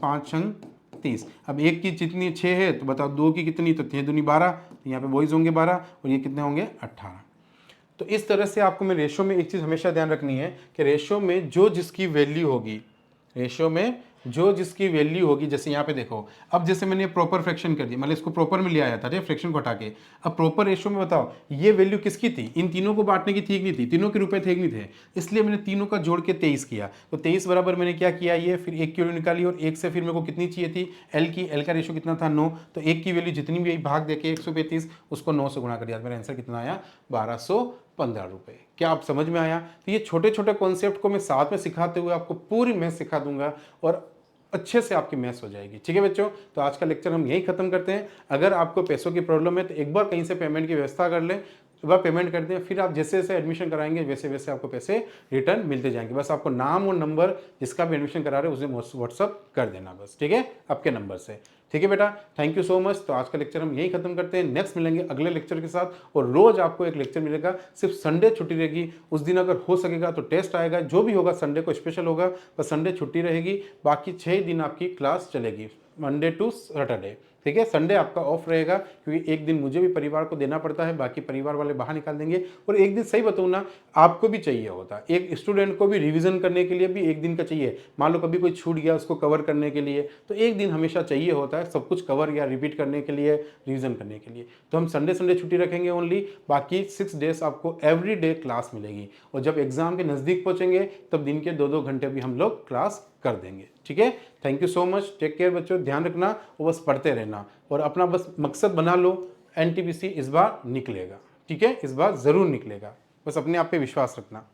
5 × 30। अब 1 की जितनी 6 है, तो बताओ 2 की कितनी, तो 6 दूनी 12, तो यहाँ पे बॉयज़ होंगे 12 और ये कितने होंगे 18। तो इस तरह से आपको मैं रेशियो में एक चीज़ हमेशा ध्यान रखनी है कि रेशियो में जो जिसकी वैल्यू होगी, रेशियो में जो जिसकी वैल्यू होगी, जैसे यहाँ पे देखो, अब जैसे मैंने प्रॉपर फ्रैक्शन कर दिया, मतलब इसको प्रॉपर में ले आया था फ्रैक्शन को हटा के। अब प्रॉपर रेशियो में बताओ ये वैल्यू किसकी थी, इन तीनों को बांटने की थी कि नहीं थी, तीनों के रुपए थे कि नहीं थे, इसलिए मैंने तीनों का जोड़ के 23 किया। तो 23 बराबर मैंने क्या किया, ये फिर 1 की वैल्यू निकाली और 1 से फिर मेरे को कितनी चाहिए थी एल की, एल का रेशियो कितना था 9, तो 1 की वैल्यू जितनी भी भाग देके 135 उसको 9 से गुणा कर दिया, मेरा आंसर कितना आया 1215 रुपये। क्या आप समझ में आया। तो ये छोटे छोटे कॉन्सेप्ट को मैं साथ में सिखाते हुए आपको पूरी मैथ सिखा दूंगा और अच्छे से आपकी मैथ्स हो जाएगी। ठीक है बच्चों, तो आज का लेक्चर हम यही खत्म करते हैं। अगर आपको पैसों की प्रॉब्लम है तो एक बार कहीं से पेमेंट की व्यवस्था कर लें, एक बार पेमेंट कर दें, फिर आप जैसे जैसे एडमिशन कराएंगे वैसे वैसे आपको पैसे रिटर्न मिलते जाएंगे। बस आपको नाम और नंबर जिसका भी एडमिशन करा रहे हैं उसे व्हाट्सअप कर देना बस, ठीक है, आपके नंबर से। ठीक है बेटा, थैंक यू सो मच। तो आज का लेक्चर हम यही खत्म करते हैं, नेक्स्ट मिलेंगे अगले लेक्चर के साथ। और रोज आपको एक लेक्चर मिलेगा, सिर्फ संडे छुट्टी रहेगी, उस दिन अगर हो सकेगा तो टेस्ट आएगा, जो भी होगा संडे को स्पेशल होगा, पर संडे छुट्टी रहेगी, बाकी 6 दिन आपकी क्लास चलेगी, मंडे टू सैटरडे। ठीक है, संडे आपका ऑफ रहेगा क्योंकि एक दिन मुझे भी परिवार को देना पड़ता है, बाकी परिवार वाले बाहर निकाल देंगे। और एक दिन, सही बताऊँ ना, आपको भी चाहिए होता है, एक स्टूडेंट को भी रिवीजन करने के लिए भी एक दिन का चाहिए। मान लो कभी कोई छूट गया उसको कवर करने के लिए, तो एक दिन हमेशा चाहिए होता है सब कुछ कवर या रिपीट करने के लिए, रिवीजन करने के लिए। तो हम संडे संडे छुट्टी रखेंगे ओनली, बाकी 6 डेज आपको एवरी डे क्लास मिलेगी। और जब एग्जाम के नज़दीक पहुँचेंगे तब दिन के 2-2 घंटे भी हम लोग क्लास कर देंगे। ठीक है, thank you so much, take care बच्चों, ध्यान रखना और बस पढ़ते रहना और अपना बस मकसद बना लो, एनटीपीसी इस बार निकलेगा। ठीक है, इस बार ज़रूर निकलेगा, बस अपने आप पे विश्वास रखना।